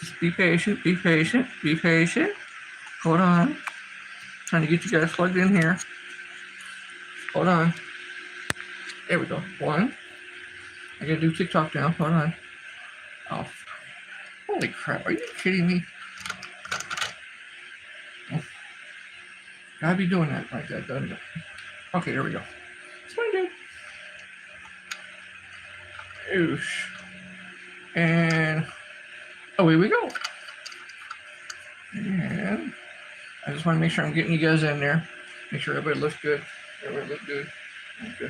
Just be patient, be patient, be patient. Hold on. Trying to get you guys plugged in here. Hold on. There we go. One. I gotta do TikTok now. Hold on. Oh. Holy crap. Are you kidding me? Oh. Gotta be doing that like that, doesn't it? Okay, there we go. That's what I do. Oosh. And away we go. And I just want to make sure I'm getting you guys in there. Make sure everybody looks good. Everybody look good. Okay.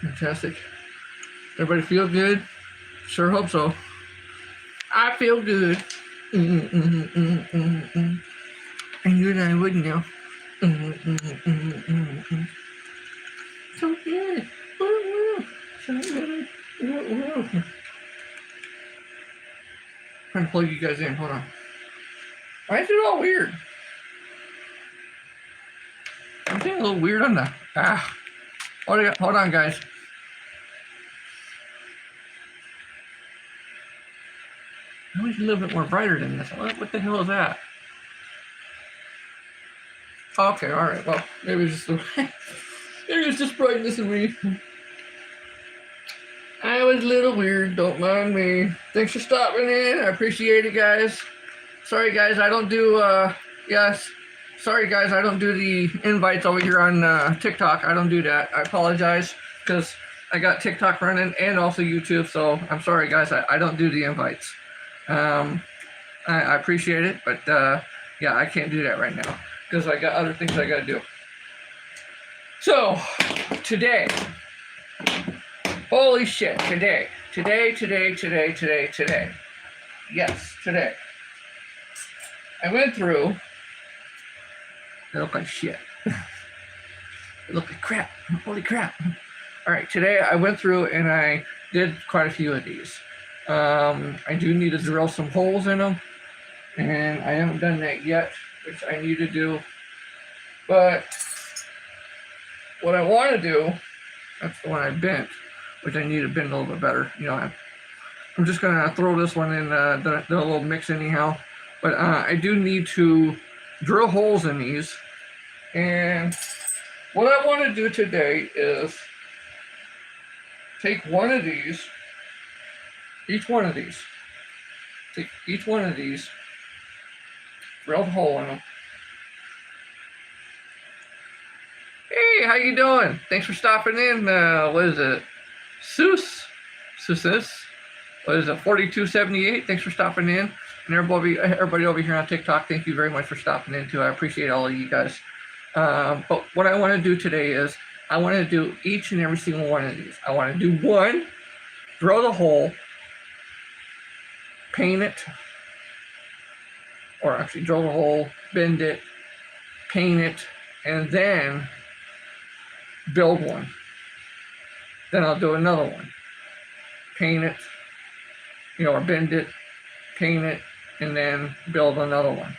Fantastic. Everybody feel good? Sure hope so. I feel good. I knew that I wouldn't know. So good. So good. Trying to plug you guys in. Hold on. Why is it all weird? I'm getting a little weird on the. Hold on, guys. I wish a little bit more brighter than this. What the hell is that? Okay, all right. Well, maybe it's just the maybe it's just brightness in me. I was a little weird. Don't mind me. Thanks for stopping in. I appreciate it, guys. Sorry, guys. I don't do. Yes. Sorry, guys. I don't do the invites over here on TikTok. I don't do that. I apologize because I got TikTok running and also YouTube. So I'm sorry, guys. I don't do the invites. I appreciate it, but yeah, I can't do that right now because I got other things I got to do. So today, holy shit, today, yes, today, I went through, they look like shit, they look like crap, holy crap. All right, today I went through and I did quite a few of these. I do need to drill some holes in them, and I haven't done that yet, which I need to do. But what I want to do, that's the one I bent, which I need to bend a little bit better. You know, I'm just going to throw this one in the little mix anyhow. But I do need to drill holes in these. And what I want to do today is take one of these, take each one of these, drill a hole in them. Hey, how you doing? Thanks for stopping in. What is it? Seuss? What is it? 4278. Thanks for stopping in. And everybody over here on TikTok, thank you very much for stopping in too. I appreciate all of you guys. But what I want to do today is I want to do each and every single one of these. I want to do one, drill the hole, paint it, or actually drill the hole, bend it, paint it, and then build one. Then I'll do another one, paint it, or bend it, paint it, and then build another one.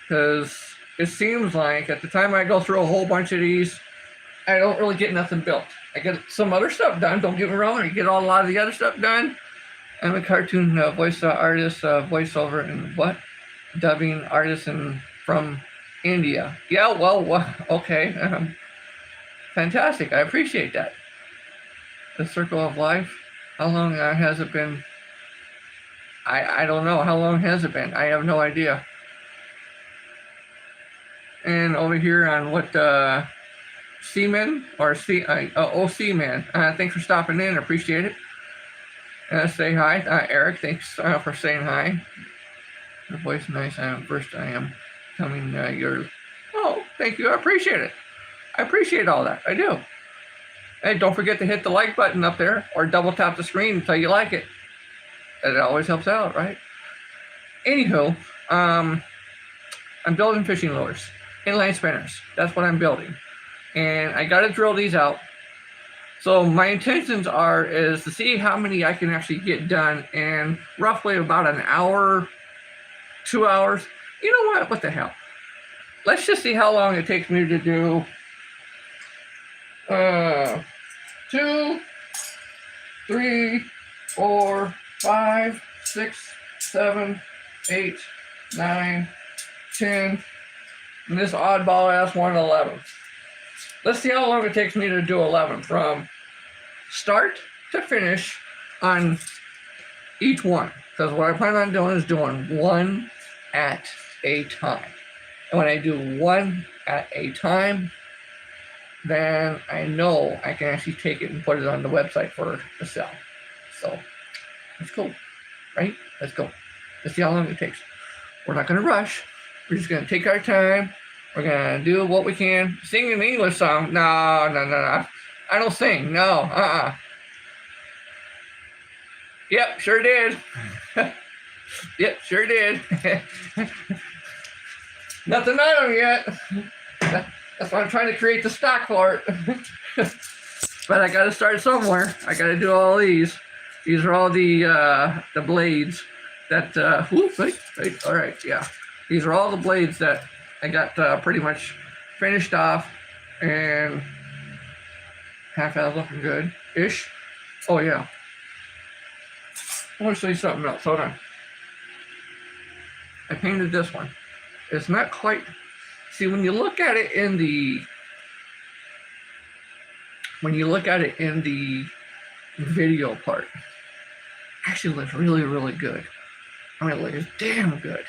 Because it seems like at the time I go through a whole bunch of these, I don't really get nothing built. I get some other stuff done, don't get me wrong, I get a lot of the other stuff done. I'm a cartoon voice artist, voiceover and dubbing artist from India. Yeah, well, okay. Fantastic. I appreciate that. The Circle of Life. How long has it been? I don't know. How long has it been? I have no idea. And over here on Seaman or Seaman. Thanks for stopping in. I appreciate it. Say hi. Eric, thanks for saying hi. Your voice nice. First I am coming your. Oh, thank you. I appreciate it. I appreciate all that. I do. Hey, don't forget to hit the like button up there or double tap the screen until you like it. That always helps out, right? Anywho, I'm building fishing lures, inline spinners. That's what I'm building. And I got to drill these out. So my intentions is to see how many I can actually get done in roughly about an hour, 2 hours. You know what? What the hell? Let's just see how long it takes me to do 2, 3, 4, 5, 6, 7, 8, 9, 10, and this oddball ass one 11. Let's see how long it takes me to do 11 from start to finish on each one. Because what I plan on doing is doing one at a time. And when I do one at a time, then I know I can actually take it and put it on the website for to sell. So let's go, right? Let's go. Let's see how long it takes. We're not going to rush. We're just going to take our time. We're going to do what we can. Sing an English song? No. I don't sing. No. Yep, sure did. Yep, sure did. Nothing on them yet. That's why I'm trying to create the stock for it. But I got to start somewhere. I got to do all these. These are all the blades that. Wait. All right, yeah. These are all the blades that I got pretty much finished off, and half out looking good ish. Oh yeah. I want to show you something else. Hold on. I painted this one. It's not quite. See, when you look at it in the video part, it actually looks really, really good. I mean, it looks damn good.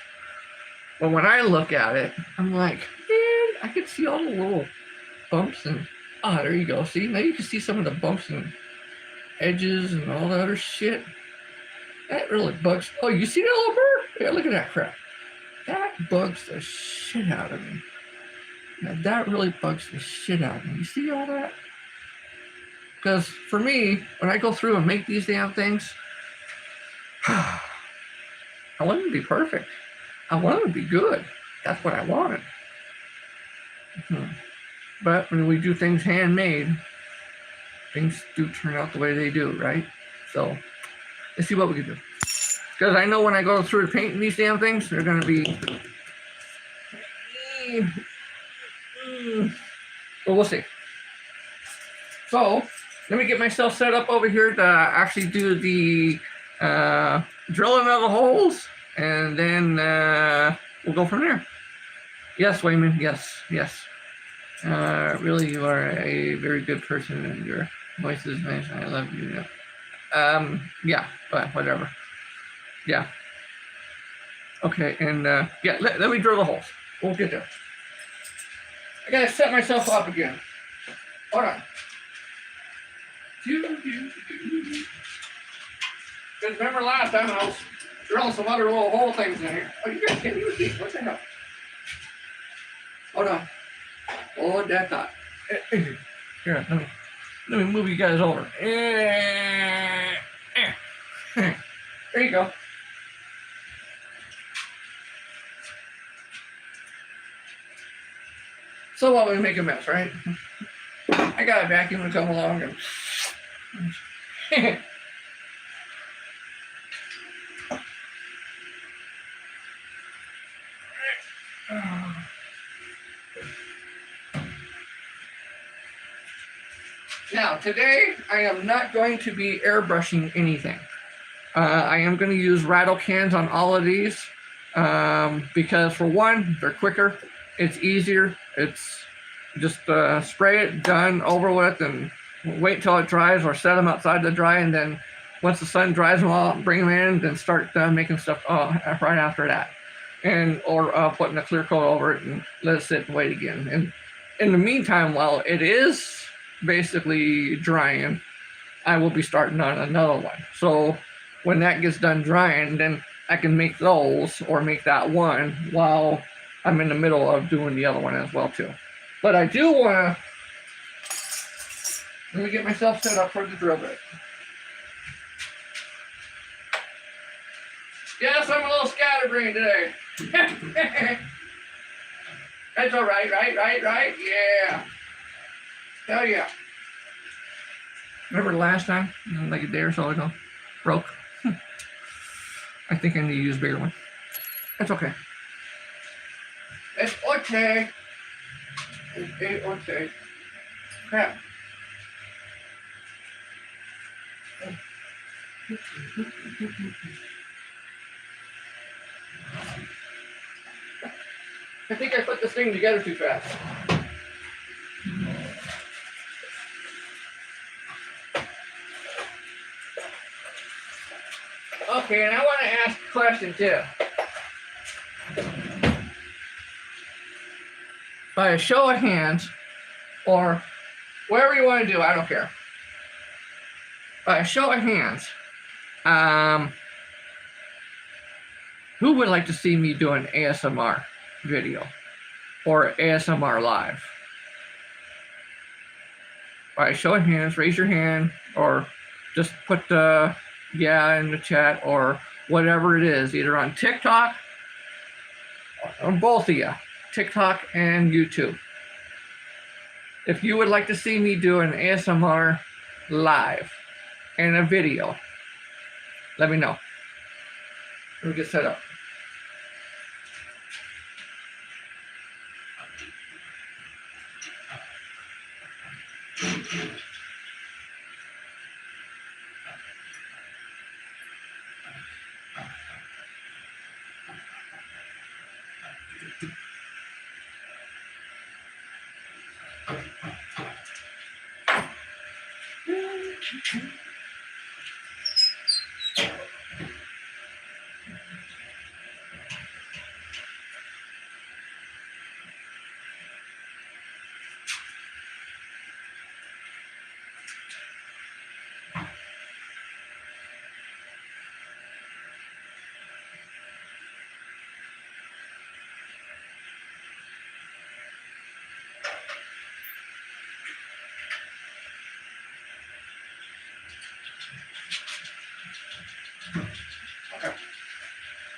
But when I look at it, I'm like, man, I can see all the little bumps and there you go. See, now you can see some of the bumps and edges and all the other shit. That really bugs. Oh, you see that little bird? Yeah, look at that crap. That bugs the shit out of me. Now, that really bugs the shit out of me. You see all that? Because for me, when I go through and make these damn things, I want them to be perfect. I want them to be good. That's what I wanted. But when we do things handmade, things do turn out the way they do, right? So let's see what we can do. Because I know when I go through painting these damn things, they're going to be... Well, we'll see. So, let me get myself set up over here to actually do the drilling of the holes, and then we'll go from there. Yes, Wayman, yes. Really, you are a very good person, and your voice is nice. I love you. Yeah, but whatever. Yeah. Okay, and yeah, let me drill the holes. We'll get there. I gotta set myself up again. Hold on. Because remember last time I was drilling some other little hole things in here. Oh, you guys can't even see. What the hell? Hold on. Hold that thought. Here, let me move you guys over. There you go. So while we make a mess, right? I got a vacuum to come along and now today I am not going to be airbrushing anything. I am going to use rattle cans on all of these because for one, they're quicker, it's easier, it's just spray it, done, over with, and wait till it dries or set them outside to dry, and then once the sun dries them all, bring them in, then start making stuff right after that. And or putting a clear coat over it and let it sit and wait again. And in the meantime, while it is basically drying, I will be starting on another one. So when that gets done drying, then I can make those or make that one while I'm in the middle of doing the other one as well too. But I do want to, let me get myself set up for the drill bit. Yes, I'm a little scatterbrained today. That's all right, right? Yeah. Hell yeah. Remember the last time, like a day or so ago, broke? I think I need to use a bigger one. That's okay. It's okay. It's okay. Crap. I think I put this thing together too fast. Okay, and I want to ask a question too. By a show of hands, or whatever you want to do, I don't care. By a show of hands, who would like to see me do an ASMR video or ASMR live? By a show of hands, raise your hand, or just put the yeah in the chat, or whatever it is, either on TikTok or both of you, TikTok and YouTube. If you would like to see me do an ASMR live and a video, let me know. Let me get set up.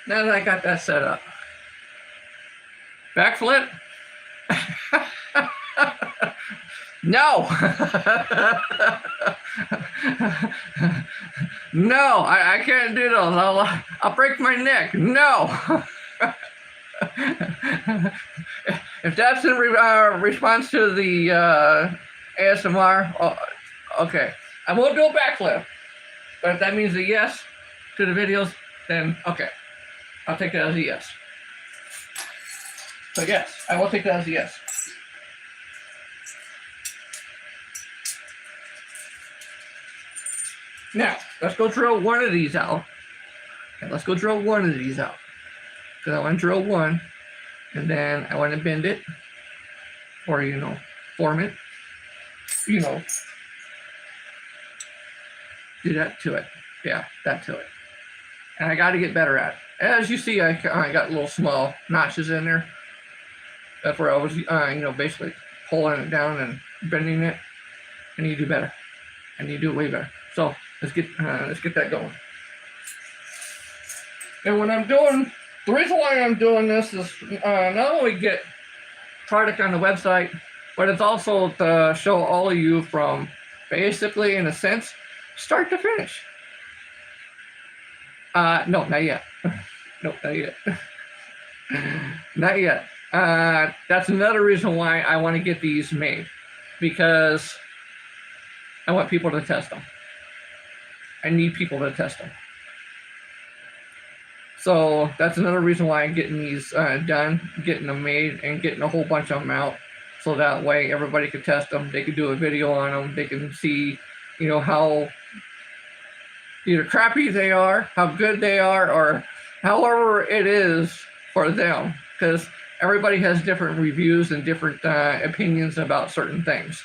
Now that I got that set up, backflip? No. No, I can't do those. I'll break my neck. No. If that's in response to the ASMR, okay. I won't do a backflip, but if that means a yes to the videos, then okay. I'll take that as a yes. So yes, I will take that as a yes. Now, let's go drill one of these out. Okay, let's go drill one of these out. Because I want to drill one, and then I want to bend it, or, you know, form it, you know. Do that to it. Yeah, that to it. And I got to get better at it. As you see, I got little small notches in there. That's where I was, you know, basically pulling it down and bending it. I need to do better. I need to do it way better. So let's get that going. And when I'm doing, the reason why I'm doing this is not only get product on the website, but it's also to show all of you from basically, in a sense, start to finish. No, not yet. No, not yet. Not yet. That's another reason why I want to get these made, because I want people to test them. I need people to test them. So that's another reason why I'm getting these done, getting them made, and getting a whole bunch of them out. So that way everybody can test them. They can do a video on them. They can see, you know, how either crappy they are, how good they are, or however it is for them. Because everybody has different reviews and different opinions about certain things.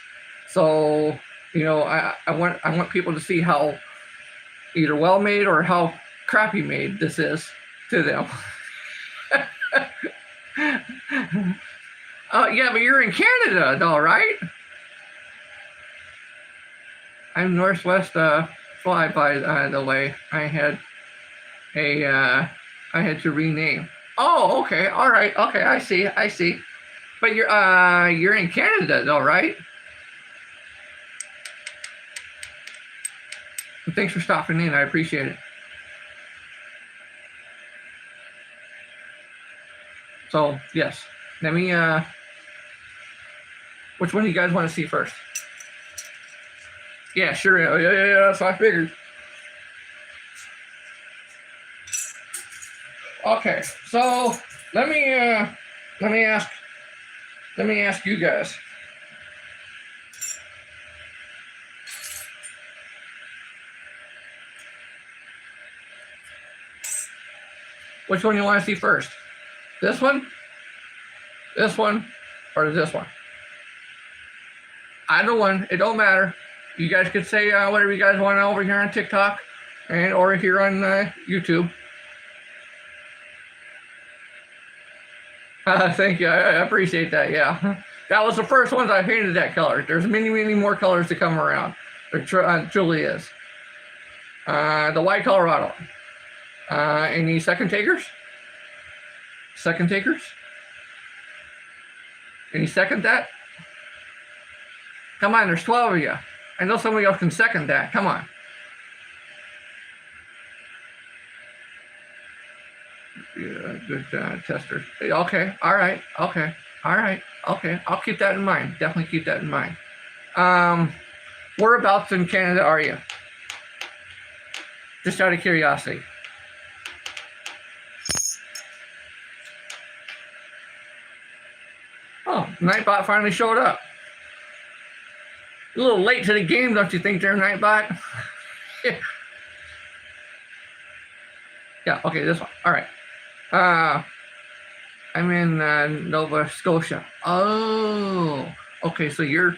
So, you know, I want people to see how either well made or how crappy made this is to them. Yeah, but you're in Canada, though, right? I'm Northwest Fly, by the way. I had to rename. Oh, okay, all right, okay, I see. But you're in Canada, though, right? Well, thanks for stopping in. I appreciate it. So yes, let me. Which one do you guys want to see first? Yeah, sure. Yeah. That's what I figured. Okay, so let me let me ask you guys. Which one you want to see first? This one, or this one? Either one, it don't matter. You guys could say whatever you guys want over here on TikTok and or here on YouTube. Thank you. I appreciate that. Yeah, that was the first ones I painted that color. There's many more colors to come around. There truly is. The white Colorado. Any second takers? Any second that? Come on, there's 12 of you. I know somebody else can second that. Come on. Yeah, good tester. Okay. All right. Okay. I'll keep that in mind. Definitely keep that in mind. Whereabouts in Canada are you? Just out of curiosity. Oh, Nightbot finally showed up. A little late to the game, don't you think, there, Nightbot? Yeah, okay, this one. All right. I'm in Nova Scotia. Oh, okay, so you're...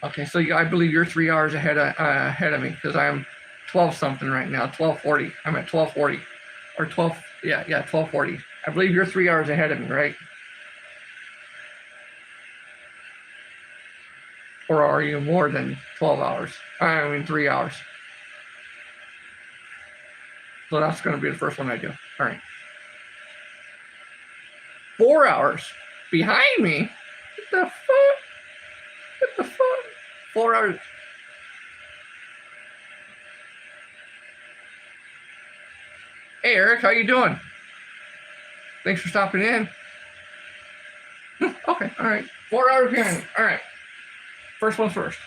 Okay, so I believe you're 3 hours ahead of me, because I'm 12 something right now, 12:40. I'm at 12:40, or 12. Yeah, 12:40. I believe you're 3 hours ahead of me, right? Or are you more than 12 hours? I mean 3 hours. So that's going to be the first one I do. All right. 4 hours behind me. What the fuck? 4 hours. Hey, Eric, how you doing? Thanks for stopping in. Okay, all right. 4 hours behind me. All right. First one's first.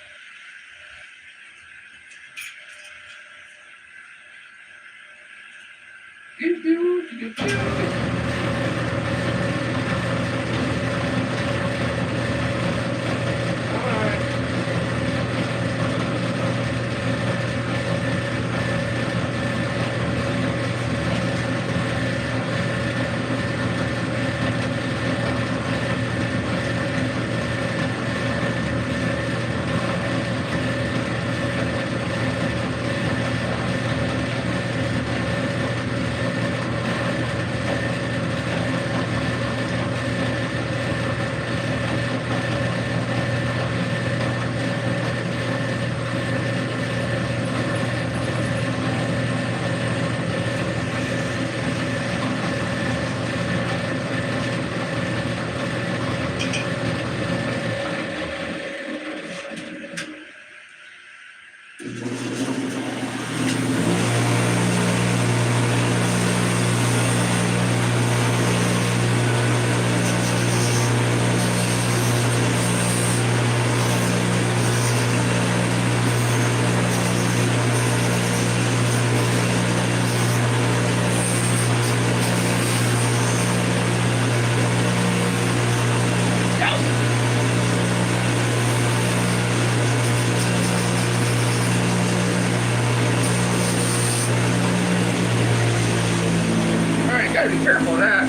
Gotta be careful of that.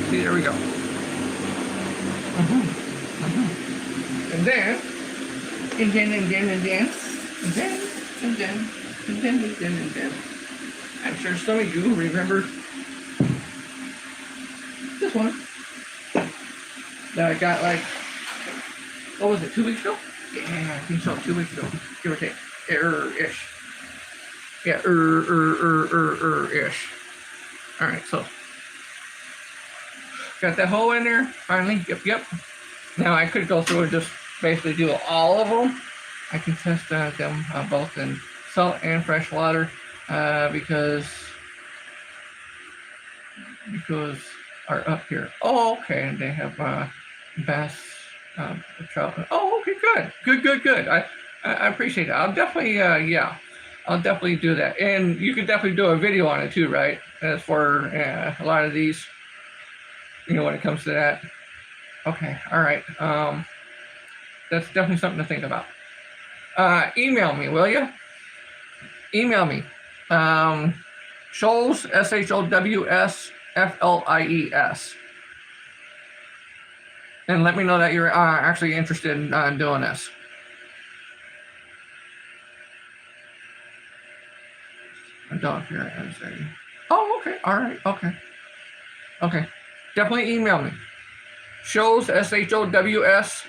See, there we go. And then, I'm sure some of you remember this one that I got like, what was it, 2 weeks ago? Yeah, I think so, 2 weeks ago, give or take, ish. Yeah, ish. All right, so got that hole in there, finally, yep. Now I could go through and just basically do all of them. I can test them both in salt and fresh water because are up here. Oh, okay, and they have bass trout. Oh, okay, good. I appreciate it. I'll definitely, I'll definitely do that. And you could definitely do a video on it too, right? As for a lot of these you know, when it comes to that. Okay, all right. That's definitely something to think about. Email me, will you? Email me. Shows, ShowFlies, and let me know that you're actually interested in doing this. I don't hear it. Oh, okay. All right. Okay. Okay. Definitely email me. Shows, ShowFlies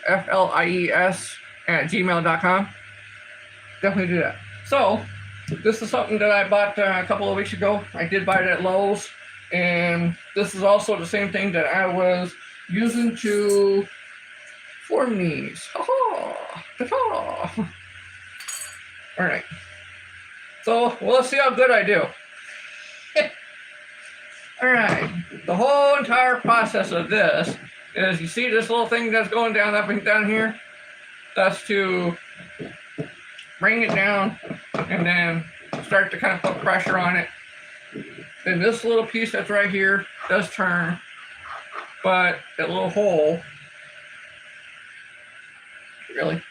at gmail.com. Definitely do that. So, this is something that I bought a couple of weeks ago. I did buy it at Lowe's. And this is also the same thing that I was using to form these. All right. So, well, let's see how good I do. All right. The whole entire process of this is, you see this little thing that's going down, up and down here? That's to bring it down and then start to kind of put pressure on it. Then this little piece that's right here does turn, but that little hole, really,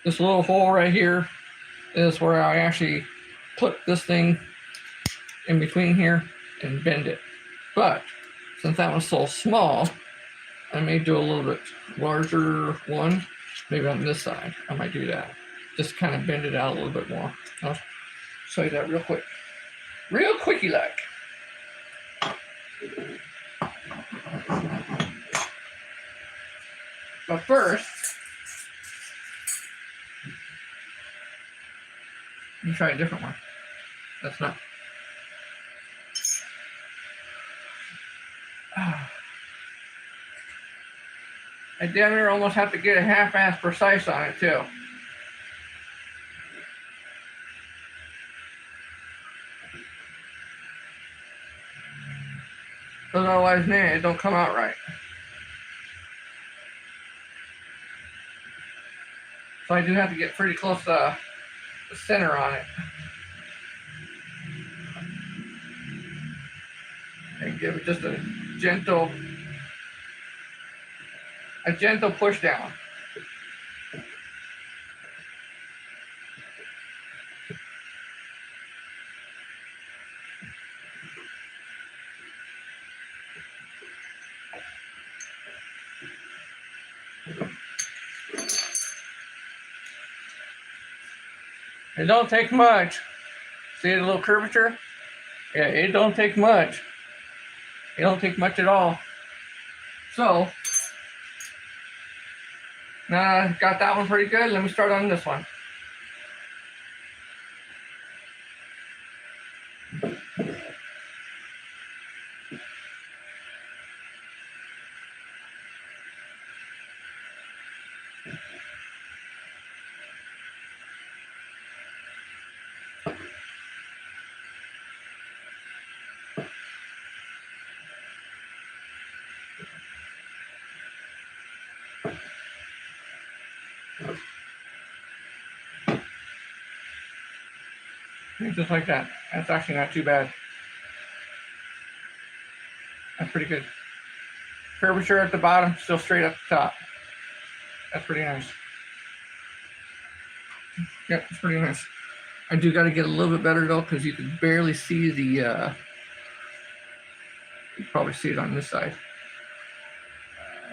this little hole right here is where I actually put this thing in between here and bend it. But since that one's so small, I may do a little bit larger one, maybe on this side. I might do that. Just kind of bend it out a little bit more. I'll show you that real quick. Real quickie like. But first, let me try a different one. That's not. I damn near almost have to get a half-ass precise on it too. Because otherwise, man, it don't come out right. So I do have to get pretty close to the center on it. And give it just a gentle push down. It don't take much. See the little curvature? Yeah, it don't take much. It don't take much at all. So, now I got that one pretty good. Let me start on this one. Just like that. That's actually not too bad. That's pretty good. Curvature at the bottom, still straight up the top. That's pretty nice. Yep, it's pretty nice. I do got to get a little bit better though, because you can barely see the, you can probably see it on this side.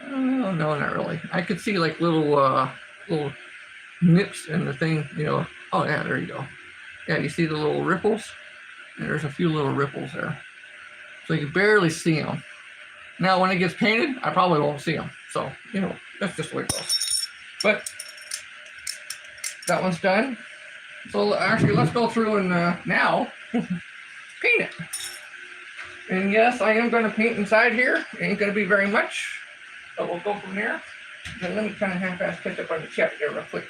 Oh, no, not really. I could see like little nips in the thing, you know. Oh yeah, there you go. Yeah, you see the little ripples? And there's a few little ripples there. So you can barely see them. Now, when it gets painted, I probably won't see them. So, you know, that's just the way it goes. But that one's done. So actually, let's go through and now paint it. And yes, I am going to paint inside here. Ain't going to be very much, but we'll go from there. Then let me kind of half-ass catch up on the chat there real quick.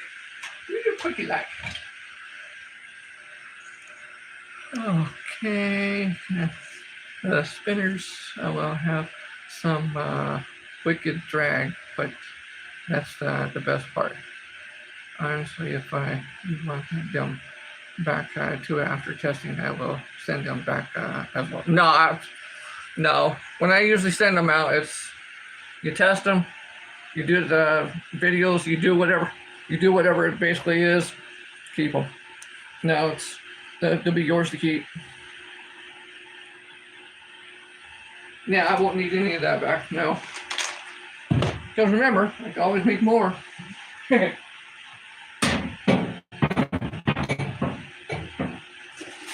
Real quickie like. Okay. The spinners will have some wicked drag, but that's the best part. Honestly, if I want them back to after testing, I will send them back as well. No, No, when I usually send them out, it's you test them, you do the videos, you do whatever it basically is, keep them. No, they'll be yours to keep. Yeah, I won't need any of that back. No, because remember, I can always make more.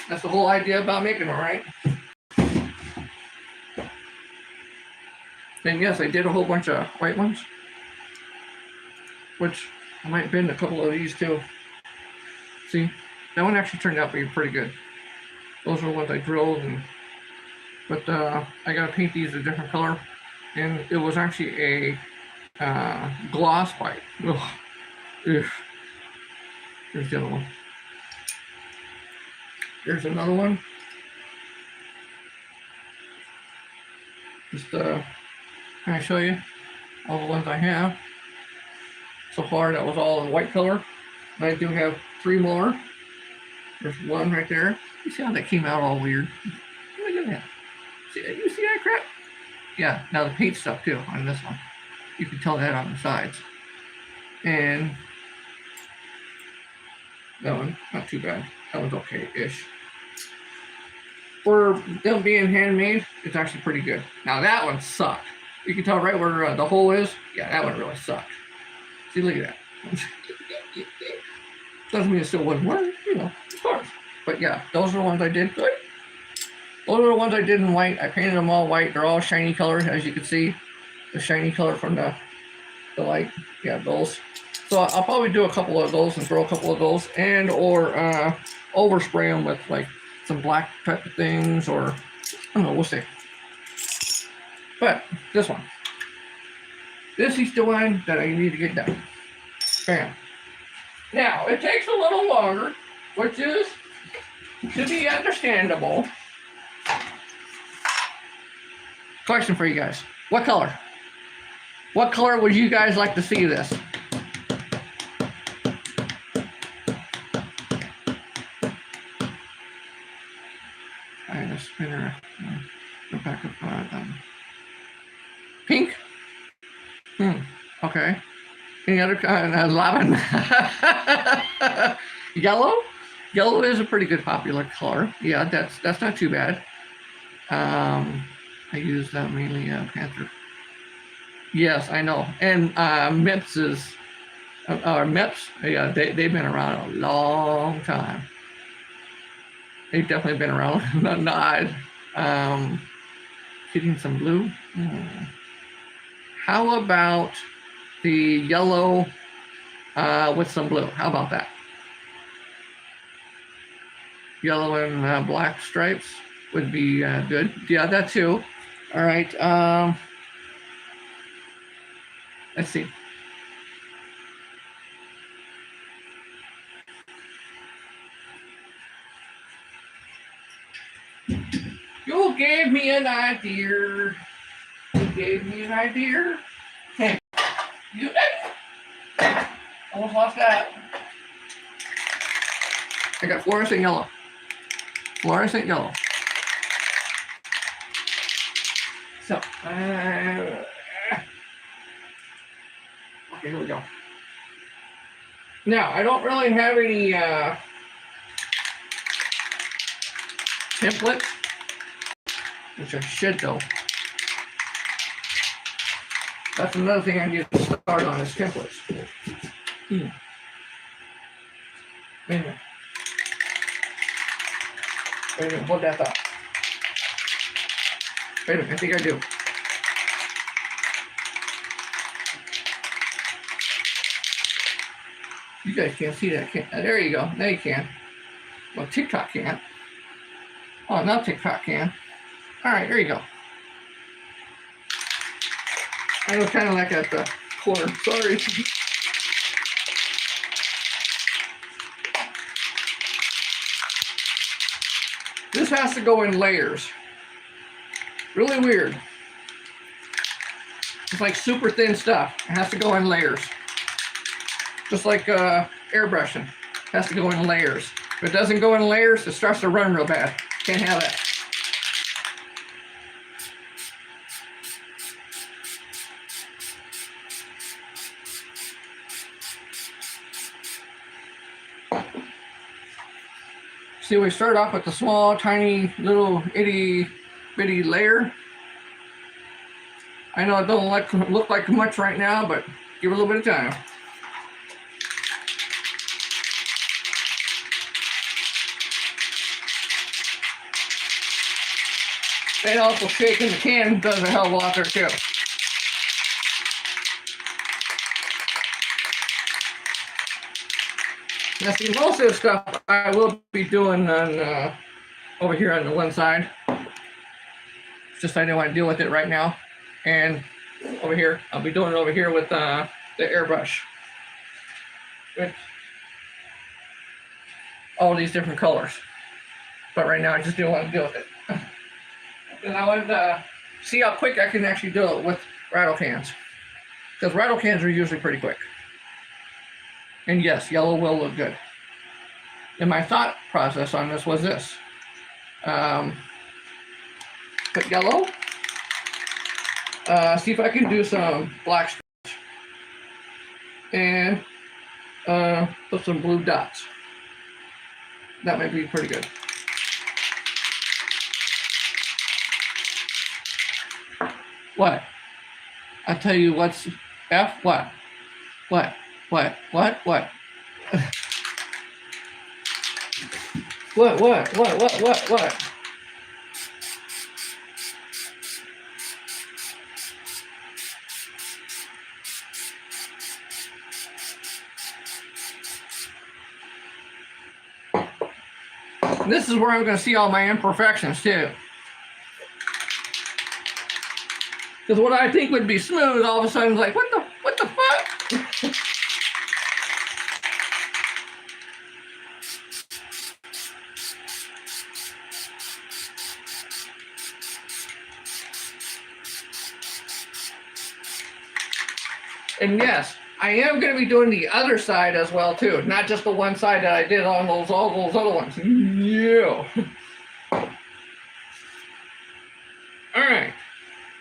That's the whole idea about making them, right? And yes, I did a whole bunch of white ones, which I might bend a couple of these too. See, that one actually turned out to be pretty good. Those are the ones I drilled, but I gotta paint these a different color, and it was actually a gloss white. Ugh. Ugh. Here's the other one. Here's another one. Just can I show you all the ones I have? So far, that was all in white color. And I do have 3 more. There's one right there. You see how that came out all weird? Look at that. You see that crap? Yeah, now the paint stuff too on this one. You can tell that on the sides. And that one, not too bad. That one's okay-ish. For them being handmade, it's actually pretty good. Now that one sucked. You can tell right where the hole is. Yeah, that one really sucked. See, look at that. Doesn't mean it still wouldn't work, you know, of course. But yeah, those are the ones I did good. Those are the ones I did in white. I painted them all white. They're all shiny colors, as you can see. The shiny color from the light. Yeah, those. So I'll probably do a couple of those and throw a couple of those, and or overspray them with like some black type of things, or I don't know, we'll see. But this one. This is the one that I need to get done. Bam. Now, it takes a little longer, which is to be understandable. Question for you guys. What color? What color would you guys like to see this? I had a spinner. Go back up. Pink? Okay. Any other kind? Lavender. Yellow? Yellow is a pretty good popular color. Yeah, that's not too bad. I use mainly Panther. Yes, I know. And MIPS is, MIPS, yeah, they've been around a long time. They've definitely been around. Not getting some blue. How about the yellow with some blue? How about that? Yellow and black stripes would be good. Yeah, that too. All right. Let's see. You gave me an idea. You gave me an idea. Hey, you almost lost that. I got fluorescent yellow. Fluorescent yellow. So, okay, here we go. Now, I don't really have any templates, which I should though. That's another thing I need to start on is templates. Wait a minute. Wait a minute, hold that thought. Wait a minute, I think I do. You guys can't see that, can't? There you go, now you can. Well, TikTok can't. Oh, now TikTok can. All right, there you go. I was kind of like at the corner, sorry. This has to go in layers. Really weird. It's like super thin stuff. It has to go in layers. Just like airbrushing. It has to go in layers. If it doesn't go in layers, it starts to run real bad. Can't have that. See, we start off with the small, tiny, little itty bitty layer. I know it don't look like much right now, but give it a little bit of time. And also shaking the can does a hell of a lot there too. Now see, most of the stuff I will be doing on over here on the one side. It's just I didn't want to deal with it right now. And over here, I'll be doing it over here with the airbrush. With all these different colors. But right now I just didn't want to deal with it. And I wanted to see how quick I can actually do it with rattle cans. Because rattle cans are usually pretty quick. And yes, yellow will look good. And my thought process on this was this. Put yellow. See if I can do some black stripes. And put some blue dots. That might be pretty good. What? I tell you what's F? What? What? What? What? What? What? This is where I'm going to see all my imperfections too. Because what I think would be smooth, all of a sudden is like, what the fuck? And yes, I am going to be doing the other side as well too, not just the one side that I did on all those other ones. Yeah. All right.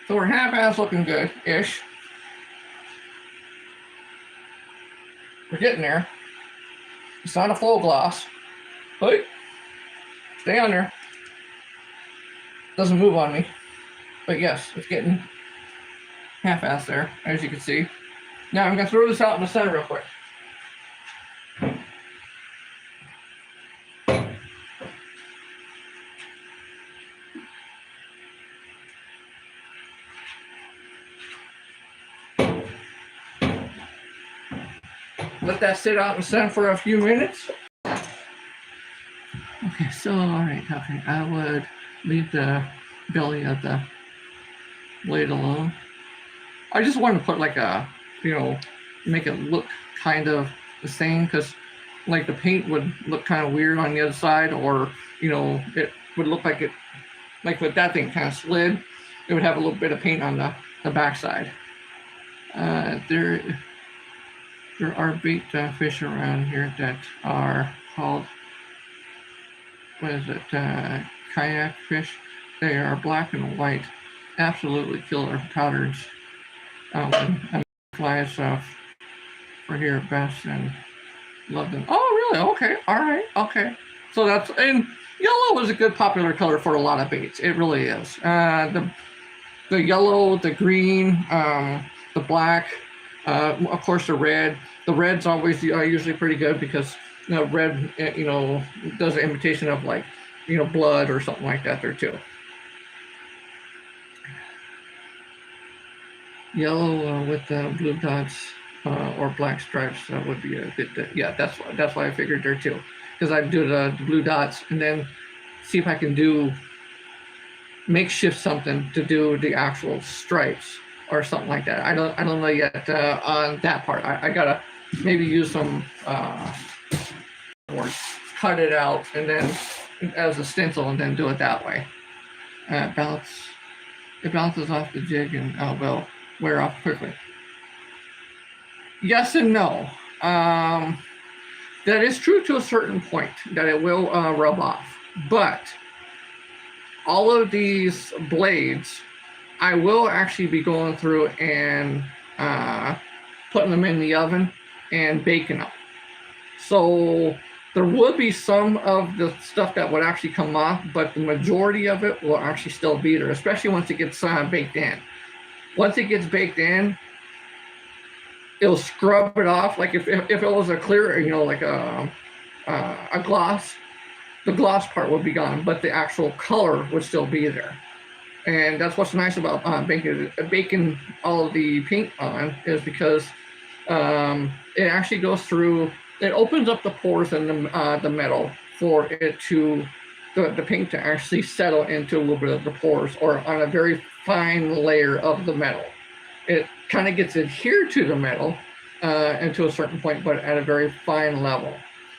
So we're half-ass looking good-ish. We're getting there. It's not a full gloss. Hey, stay on there. Doesn't move on me. But yes, it's getting half-ass there, as you can see. Now I'm going to throw this out in the center real quick. Let that sit out in the sun for a few minutes. Okay, so all right, okay, I would leave the belly of the blade alone. I just want to put like a, make it look kind of the same, because like the paint would look kind of weird on the other side, or it would look like with that thing kind of slid, it would have a little bit of paint on the back side. There are bait fish around here that are called, what is it, kayak fish. They are black and white, absolutely killer patterns. Flies for here best and love them. Oh, really? Okay, all right, okay. So and yellow is a good popular color for a lot of baits. It really is. The yellow, the green, the black. Of course, the red. The red's always are usually pretty good because red, does an imitation of like, blood or something like that there too. Yellow with blue dots or black stripes, that would be a good. Yeah, that's why I figured there too, because I'd do the blue dots and then see if I can makeshift something to do the actual stripes or something like that. I don't know yet on that part. I gotta maybe use some or cut it out and then as a stencil and then do it that way. It bounces off the jig and will wear off quickly. Yes and no. That is true to a certain point that it will rub off, but all of these blades I will actually be going through and putting them in the oven and baking them. So There would be some of the stuff that would actually come off, but the majority of it will actually still be there, especially once it gets baked in. Once it gets baked in, it'll scrub it off. Like if it was a clear, you know, like a gloss, the gloss part would be gone, but the actual color would still be there. And that's what's nice about baking all of the paint on, is because it actually goes through. It opens up the pores in the metal for it to the paint to actually settle into a little bit of the pores, or on a very fine layer of the metal. It kind of gets adhered to the metal and to a certain point, but at a very fine level.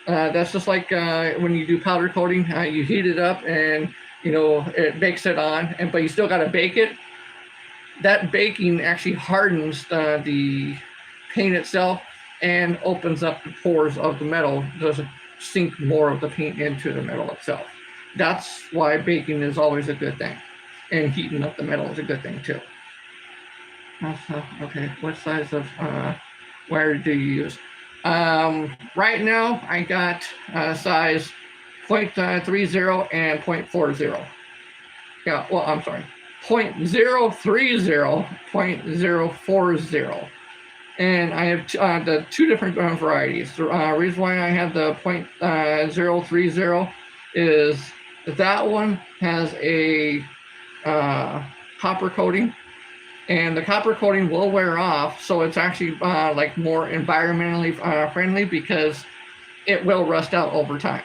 That's just like when you do powder coating, you heat it up and you know it bakes it on, but you still got to bake it. That baking actually hardens the paint itself and opens up the pores of the metal, doesn't sink more of the paint into the metal itself. That's why baking is always a good thing, and heating up the metal is a good thing too. Okay, what size of wire do you use? Right now I got size 0.30 and 0.40. Yeah, well, I'm sorry, 0.030, 0.040. And I have the two different varieties. The reason why I have the 0.030 is that one has a copper coating, and the copper coating will wear off, so it's actually like more environmentally friendly because it will rust out over time.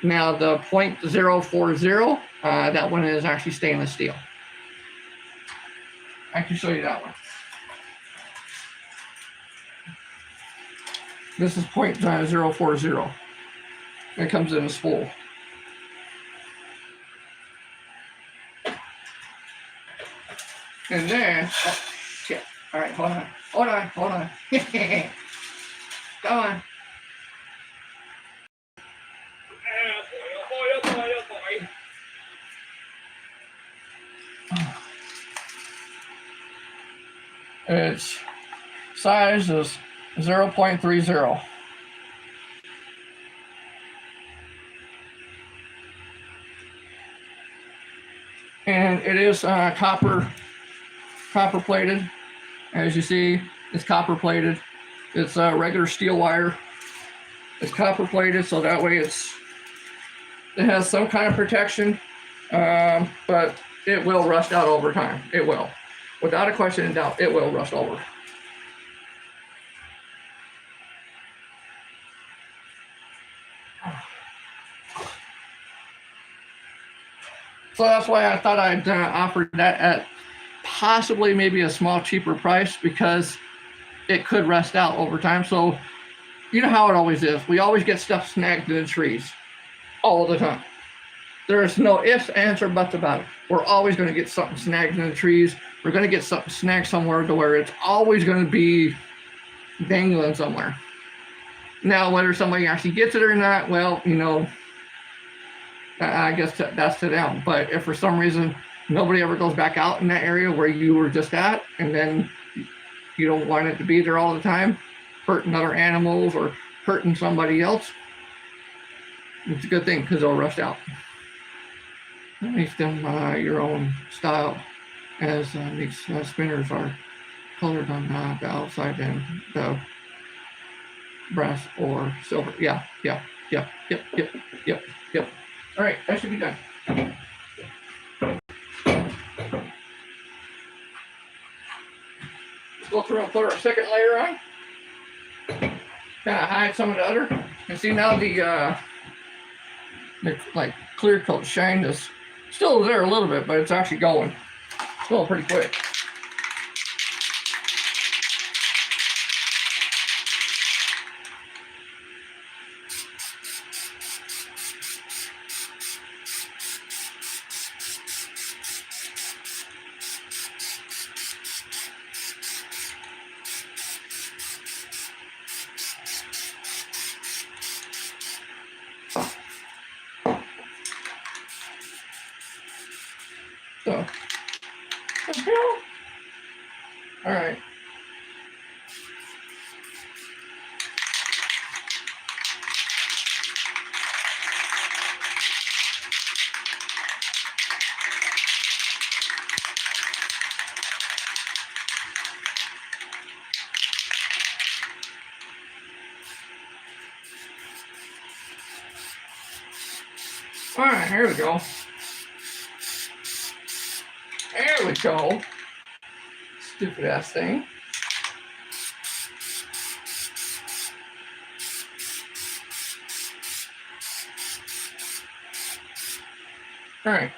Now the 0.040, that one is actually stainless steel. I can show you that one. This is 0.040. It comes in a spool. And then, oh, shit. All right, hold on. Come on. Oh boy. Its size is 0.30. And it is copper plated. As you see, it's copper plated. It's regular steel wire. It's copper plated, so that way it has some kind of protection, but it will rust out over time. It will. Without a question and doubt, it will rust over. So that's why I thought I'd offer that at possibly maybe a small cheaper price, because it could rust out over time. So you know how it always is. We always get stuff snagged in the trees all the time. There's no ifs, ands, or buts about it. We're always going to get something snagged in the trees. We're going to get something snagged somewhere to where it's always going to be dangling somewhere. Now, whether somebody actually gets it or not, well, you know, I guess that's to them. But if for some reason nobody ever goes back out in that area where you were just at, and then you don't want it to be there all the time, hurting other animals or hurting somebody else, it's a good thing because it'll rust out. Make them your own style, as these spinners are colored on the outside and the brass or silver. Yep. All right, that should be done. Let's go through and put our second layer on. Kind of hide some of the other. And see now the like clear coat shine is still there a little bit, but it's actually going. It's going pretty quick. So, all right. All right, here we go. There we go. Stupid ass thing. All right.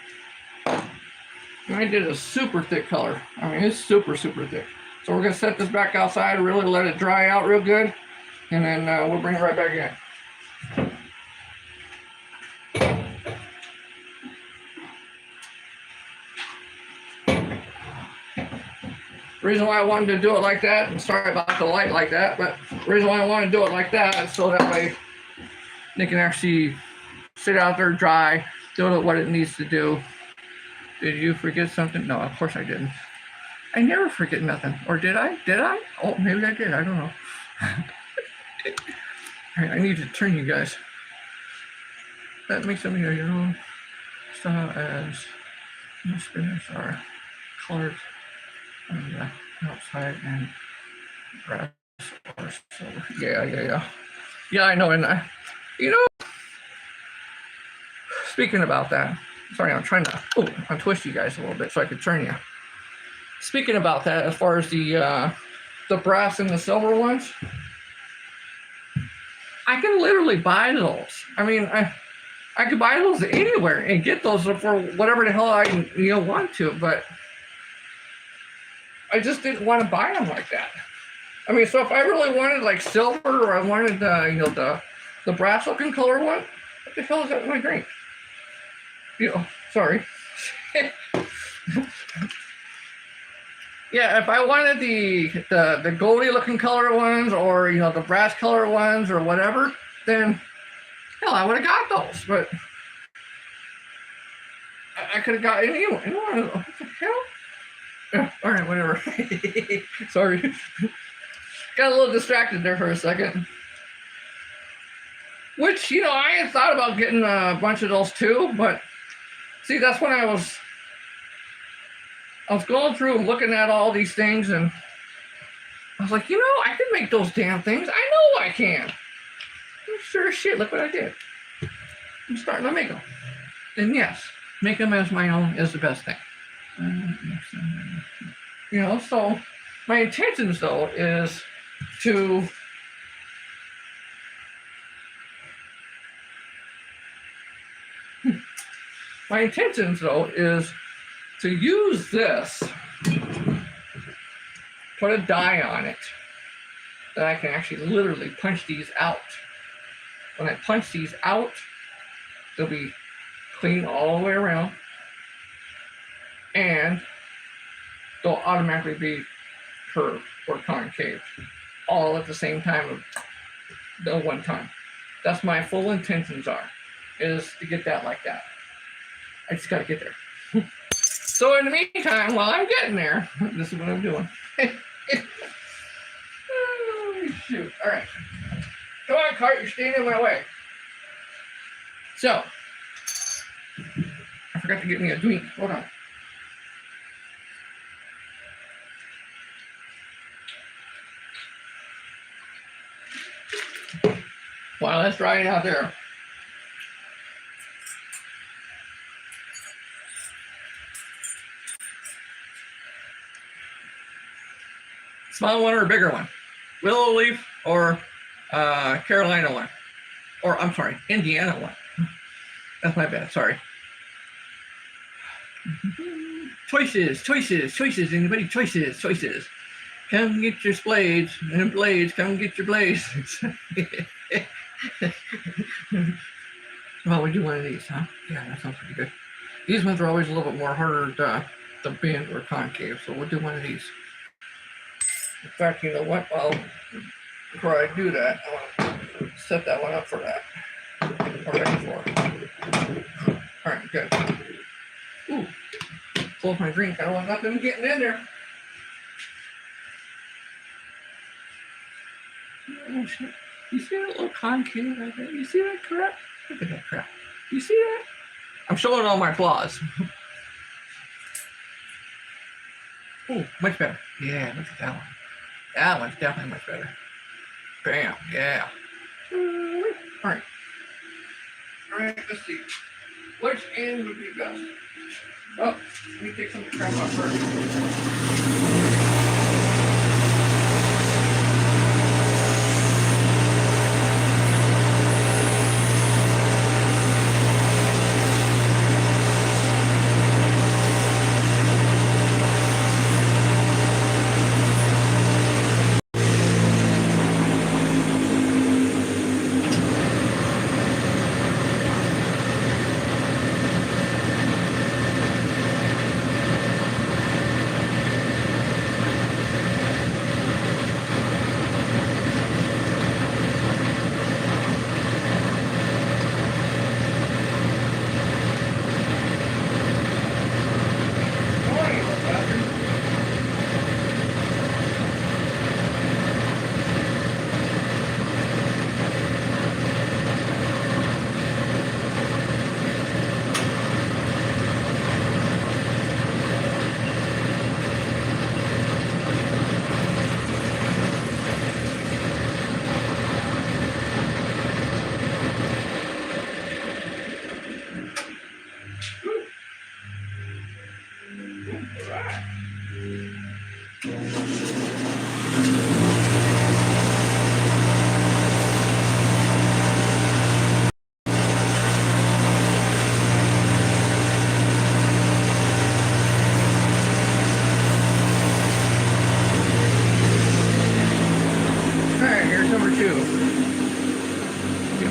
I did a super thick color. I mean, it's super, super thick. So we're gonna set this back outside, really let it dry out real good, and then we'll bring it right back in. The reason why I wanted to do it like that, and sorry about the light like that, but the reason why I want to do it like that is so that way they can actually sit out there dry, do what it needs to do. Did you forget something? No, of course I didn't. I never forget nothing. Or did I? Did I? Oh, maybe I did. I don't know. All right, I need to turn you guys. That makes some of your own style as spinners are colored on the outside and brass or silver. Yeah, I know. And speaking about that, sorry, I'm trying to untwist you guys a little bit so I could turn you. Speaking about that, as far as the brass and the silver ones, I can literally buy those. I mean, I could buy those anywhere and get those for whatever the hell I want to, but I just didn't want to buy them like that. I mean, so if I really wanted like silver, or I wanted the brass looking color one, what the hell is that in my drink? Sorry. Yeah, if I wanted the goldy looking color ones, or the brass color ones, or whatever, then hell, I would have got those. But I could have got any one. What the hell? Yeah, all right, whatever. Sorry, got a little distracted there for a second. Which I had thought about getting a bunch of those too, but see, that's when I was going through and looking at all these things, and I was like, I can make those damn things. I know I can. Sure as shit, look what I did. I'm starting to make them. And yes, make them as my own is the best thing. So my intentions though is to use this, put a die on it, that I can actually literally punch these out. When I punch these out, they'll be clean all the way around, and they'll automatically be curved or concave, all at the same time, the one time. That's my full intentions is to get that like that. I just gotta get there. So in the meantime, while I'm getting there, this is what I'm doing. Oh, shoot. All right. Come on, cart, you're standing in my way. So, I forgot to get me a drink. Hold on. Wow, that's drying out there. Small one or a bigger one? Willow leaf or Carolina one? Or, I'm sorry, Indiana one. That's my bad, sorry. Choices, anybody? Choices. Come get your blades, and blades, come get your blades. Well, we do one of these, huh? Yeah, that sounds pretty good. These ones are always a little bit more harder to bend or concave, so we'll do one of these. In fact, you know what? Well, before I do that, I want to set that one up for that. Or ready for it. All right, good. Ooh, close my drink. I don't want nothing getting in there. Oh, shit. You see that little concave right there? You see that crap? Look at that crap. You see that? I'm showing all my flaws. Oh, much better. Yeah, look at that one. That one's definitely much better. Bam, yeah. All right. All right, let's see. Which end would be best? Oh, let me take some of the crap off first.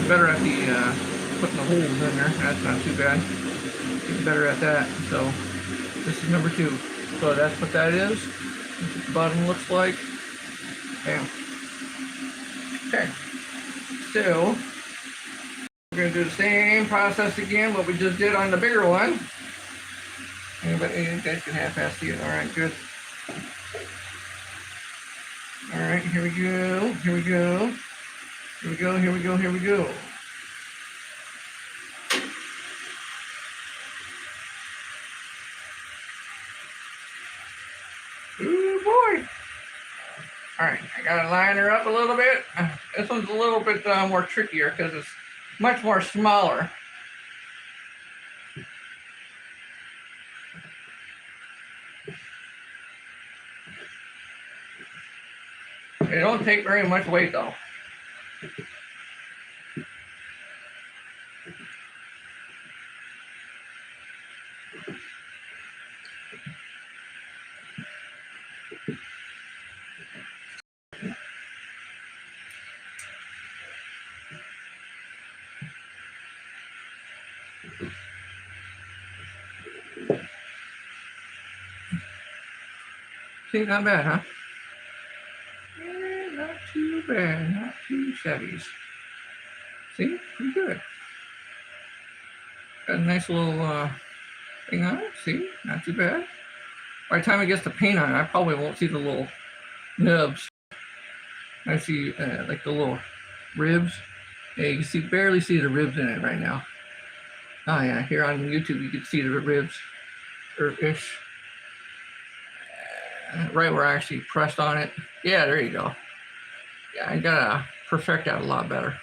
Better at the putting the holes in there. That's not too bad. Getting better at that. So this is number 2. So that's what that is. That's what the bottom looks like. Bam. Okay. So we're gonna do the same process again, what we just did on the bigger one. Anybody, you guys can half-ass see it. All right, good. All right, here we go. Here we go. Here we go, here we go, here we go. Ooh, boy. All right, I gotta line her up a little bit. This one's a little bit more trickier because it's much more smaller. It don't take very much weight though. See, not bad, huh? Yeah, not too bad, not too shabby. See, pretty good. Got a nice little thing on it. See, not too bad. By the time it gets the paint on it, I probably won't see the little nubs. I see like the little ribs. Yeah, you can see barely see the ribs in it right now. Oh yeah, here on YouTube you can see the ribs, or ish. Right where I actually pressed on it. Yeah, there you go. Yeah, I gotta perfect that a lot better.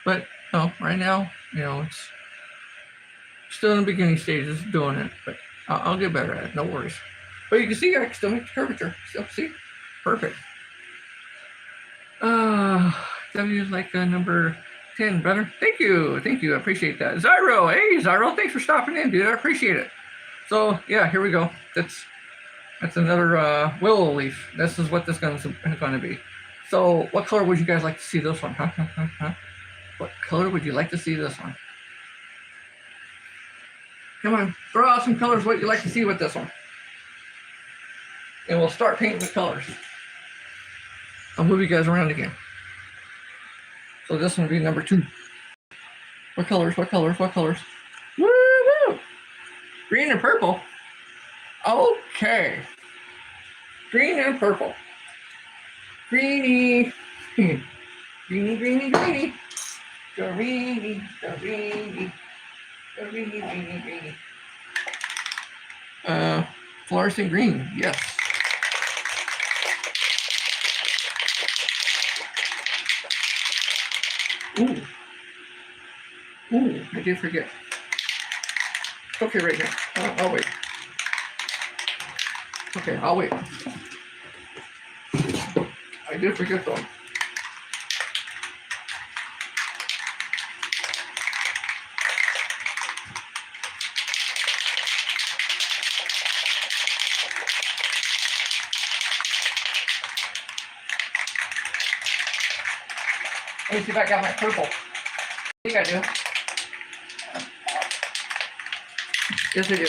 But no, right now, you know, it's still in the beginning stages of doing it, but I'll get better at it, no worries. But you can see I can still make the curvature. Still see? Perfect. W is like number 10, brother. Thank you. Thank you. I appreciate that. Zyro. Hey, Zyro. Thanks for stopping in, dude. I appreciate it. So, yeah, here we go. That's another willow leaf. This is what this is going to be. So, what color would you guys like to see this one? Huh? What color would you like to see this one? Come on, throw out some colors what you like to see with this one. And we'll start painting the colors. I'll move you guys around again. So this one will be number 2. What colors? What colors? What colors? Woo-hoo! Green and purple. Okay. Green and purple. Greeny. Greeny, greeny, greeny. Greeny, greeny. Greeny, greeny, greeny. Fluorescent green, yes. Ooh. Ooh, I did forget. Okay, right now. I'll wait. Okay, I'll wait. I did forget though. Let me see if I got my purple. I think I do. Yes, I do.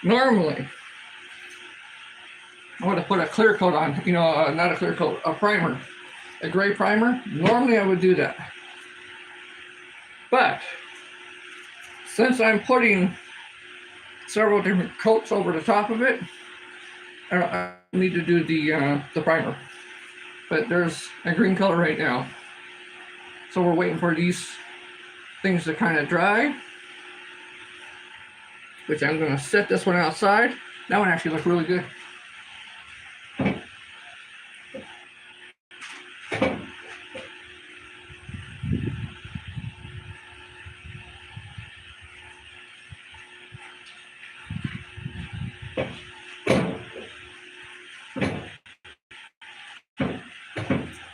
Normally, I would have put a clear coat on, you know, not a clear coat, a primer, a gray primer. Normally I would do that. But since I'm putting several different coats over the top of it, I need to do the primer. But there's a green color right now. So we're waiting for these things to kind of dry, which I'm going to set this one outside. That one actually looks really good.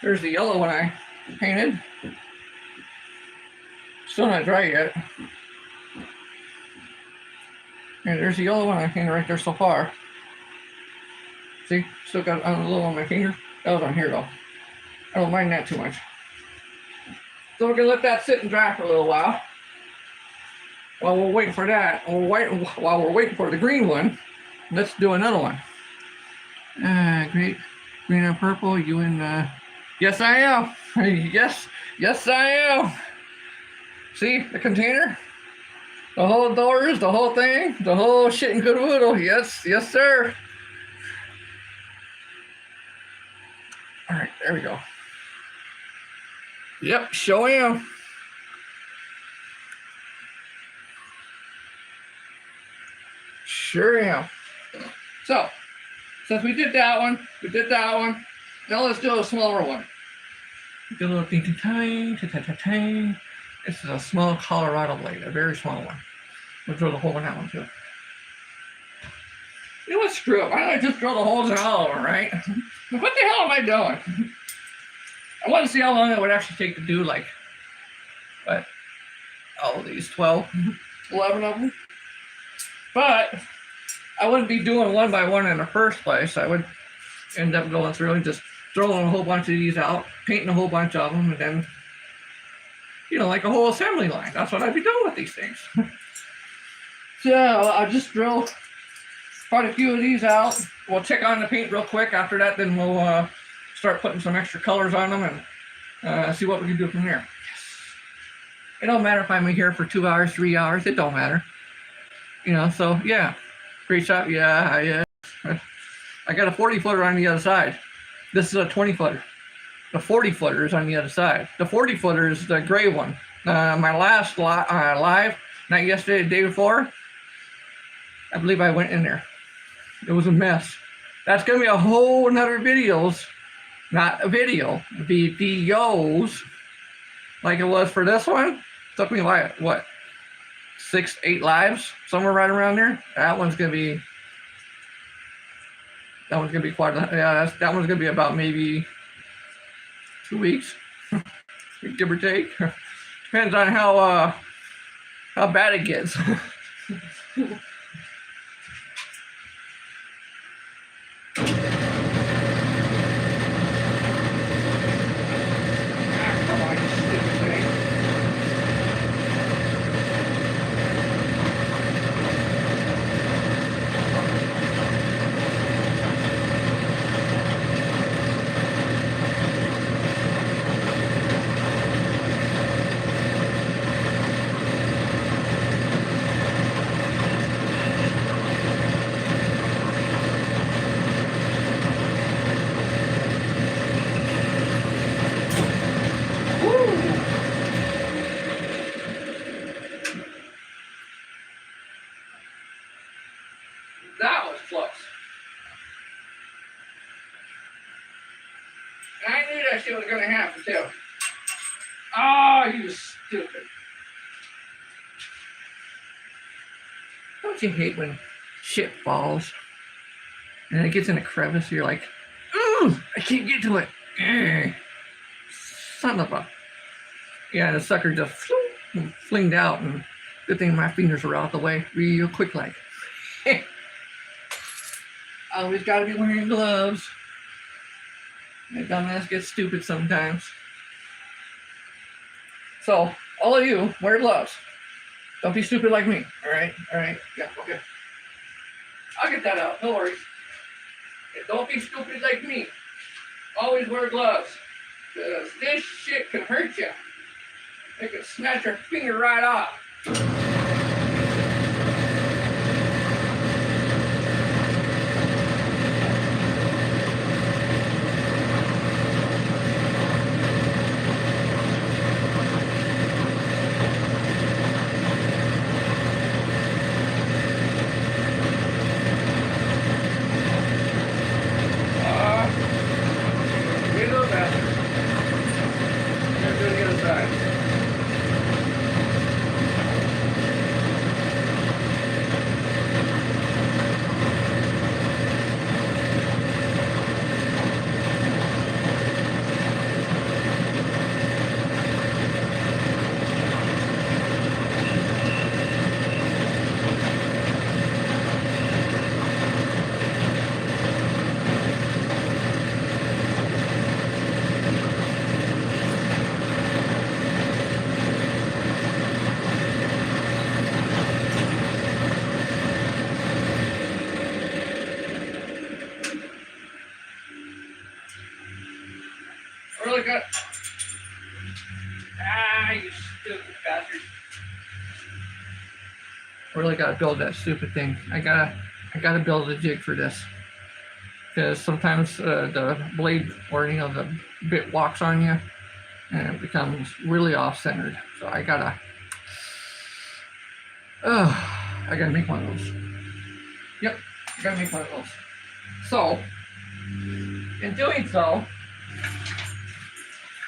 There's the yellow one I painted. Still not dry yet. And there's the yellow one I painted right there so far. See, still got a little on my finger. That was on here though. I don't mind that too much. So we're gonna let that sit and dry for a little while. While we're waiting for that, while we're waiting for the green one, let's do another one. Great, green and purple. You in? Yes, I am. Yes, I am. See the container, the whole doors, the whole thing, the whole shit and caboodle. Yes, sir. All right, there we go. Yep, sure am. Sure am. So, since we did that one, now let's do a smaller one. Do a little tiny. This is a small Colorado blade, a very small one. We'll drill the hole in that one too. You know what, screw it. Why don't I just drill the holes in all of them, right? What the hell am I doing? I want to see how long it would actually take to do, like, what? All of these 12, 11 of them. But I wouldn't be doing one by one in the first place. I would end up going through and just throwing a whole bunch of these out, painting a whole bunch of them, and then, you know, like a whole assembly line. That's what I'd be doing with these things. So I'll just drill quite a few of these out. We'll check on the paint real quick. After that, then we'll start putting some extra colors on them and see what we can do from there. It don't matter if I'm here for 2 hours, 3 hours. It don't matter. You know, so yeah. Great shot. Yeah, I got a 40-footer on the other side. This is a 20-footer. The 40-footer is on the other side. The 40-footer is the gray one. My last live, not yesterday, the day before, I believe I went in there. It was a mess. That's going to be a whole nother videos, not a video, videos, like it was for this one. Took me like, what, 6, 8 lives, somewhere right around there. That one's going to be quite, yeah, that one's going to be about maybe 2 weeks, give or take. Depends on how bad it gets. gloves. And I knew that shit was gonna happen too. Oh, you stupid. Don't you hate when shit falls and it gets in a crevice? You're like, ooh, I can't get to it. Son of a. Yeah, and the sucker just flinged out, and good thing my fingers were out the way real quick like. Always gotta be wearing gloves. That dumbass gets stupid sometimes. So, all of you, wear gloves. Don't be stupid like me. Alright? Alright? Yeah, okay. I'll get that out. No worries. Yeah, don't be stupid like me. Always wear gloves. Because this shit can hurt you. It can snatch your finger right off. Really good. Ah, you stupid bastard. Really gotta build that stupid thing. I gotta build a jig for this. Because sometimes the blade or the bit walks on you and it becomes really off-centered. So I gotta make one of those. Yep, I gotta make one of those. So, in doing so,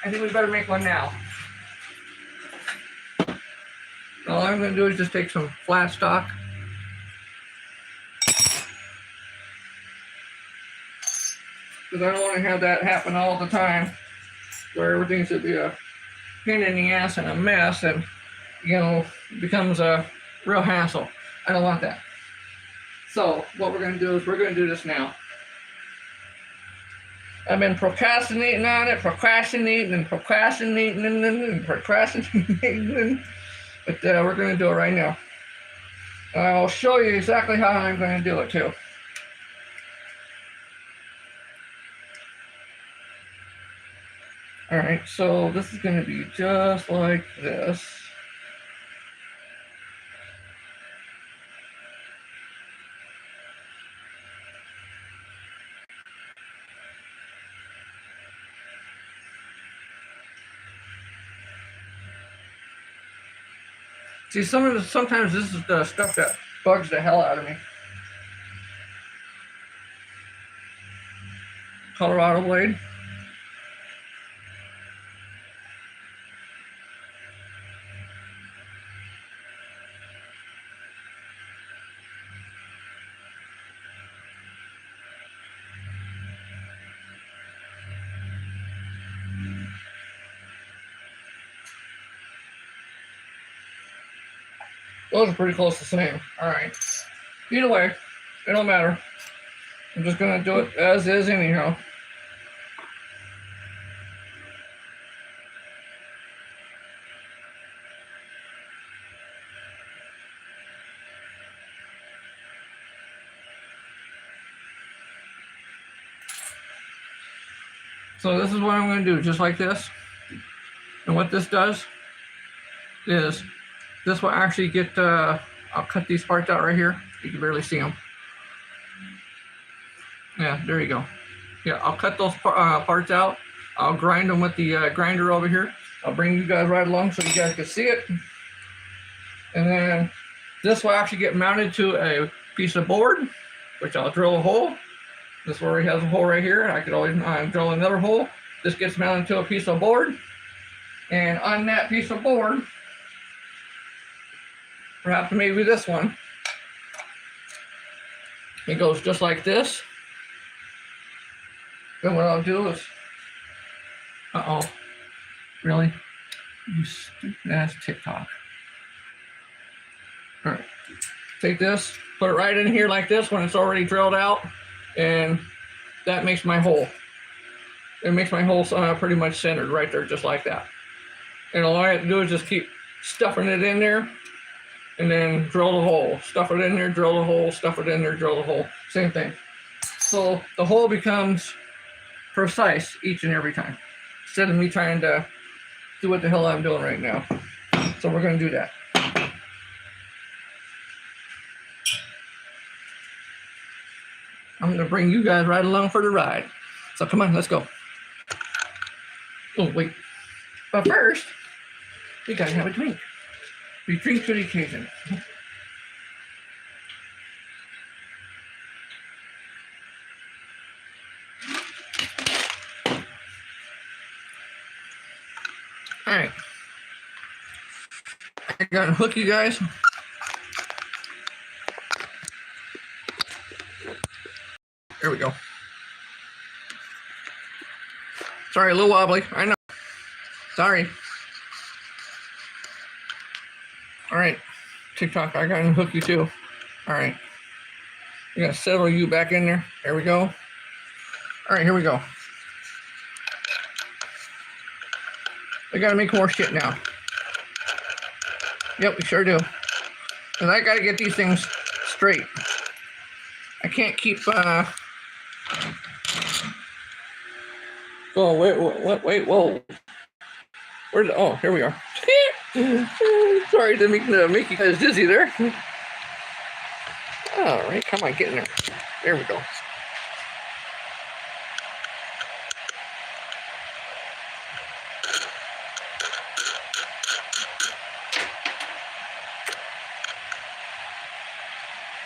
I think we better make one now. All I'm going to do is just take some flat stock. Because I don't want to have that happen all the time, where everything should be a pain in the ass and a mess, and becomes a real hassle. I don't want that. So what we're going to do is we're going to do this now. I've been procrastinating on it, procrastinating, but we're going to do it right now. I'll show you exactly how I'm going to do it too. All right, so this is going to be just like this. See, sometimes this is the stuff that bugs the hell out of me. Colorado blade. Those are pretty close to the same. All right. Either way, it don't matter. I'm just going to do it as is anyhow. So this is what I'm going to do, just like this. And what this does is this will actually get, I'll cut these parts out right here. You can barely see them. Yeah, there you go. Yeah, I'll cut those parts out. I'll grind them with the grinder over here. I'll bring you guys right along so you guys can see it. And then this will actually get mounted to a piece of board. which I'll drill a hole. This already has a hole right here. I could always drill another hole. This gets mounted to a piece of board. And on that piece of board, perhaps maybe this one, it goes just like this. Then what I'll do is, really? You stupid ass TikTok. All right, take this, put it right in here like this when it's already drilled out, and that makes my hole. It makes my hole pretty much centered right there, just like that. And all I have to do is just keep stuffing it in there, and then drill the hole. Stuff it in there, drill the hole, stuff it in there, drill the hole. Same thing. So the hole becomes precise each and every time, instead of me trying to do what the hell I'm doing right now. So we're going to do that. I'm going to bring you guys right along for the ride. So come on, let's go. Oh, wait. But first, we got to have a drink. We drink to the occasion. All right. I got a hook, you guys. There we go. Sorry, a little wobbly. I know. Sorry. All right. TikTok, I got to hook you too. All right. I'm going to settle you back in there. There we go. All right, here we go. We got to make more shit now. Yep, we sure do. And I got to get these things straight. I can't keep, oh, wait, whoa. Oh, here we are. Sorry to make you guys dizzy there. All right, come on, get in there. There we go.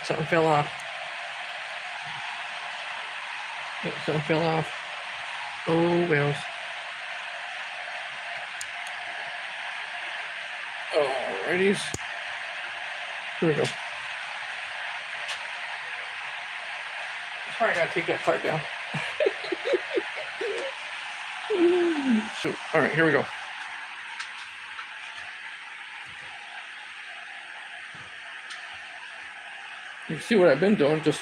Something fell off. Something fell off. Oh, wells. Alrighties. Here we go. Sorry, I gotta take that part down. So, alright, here we go. You can see what I've been doing, just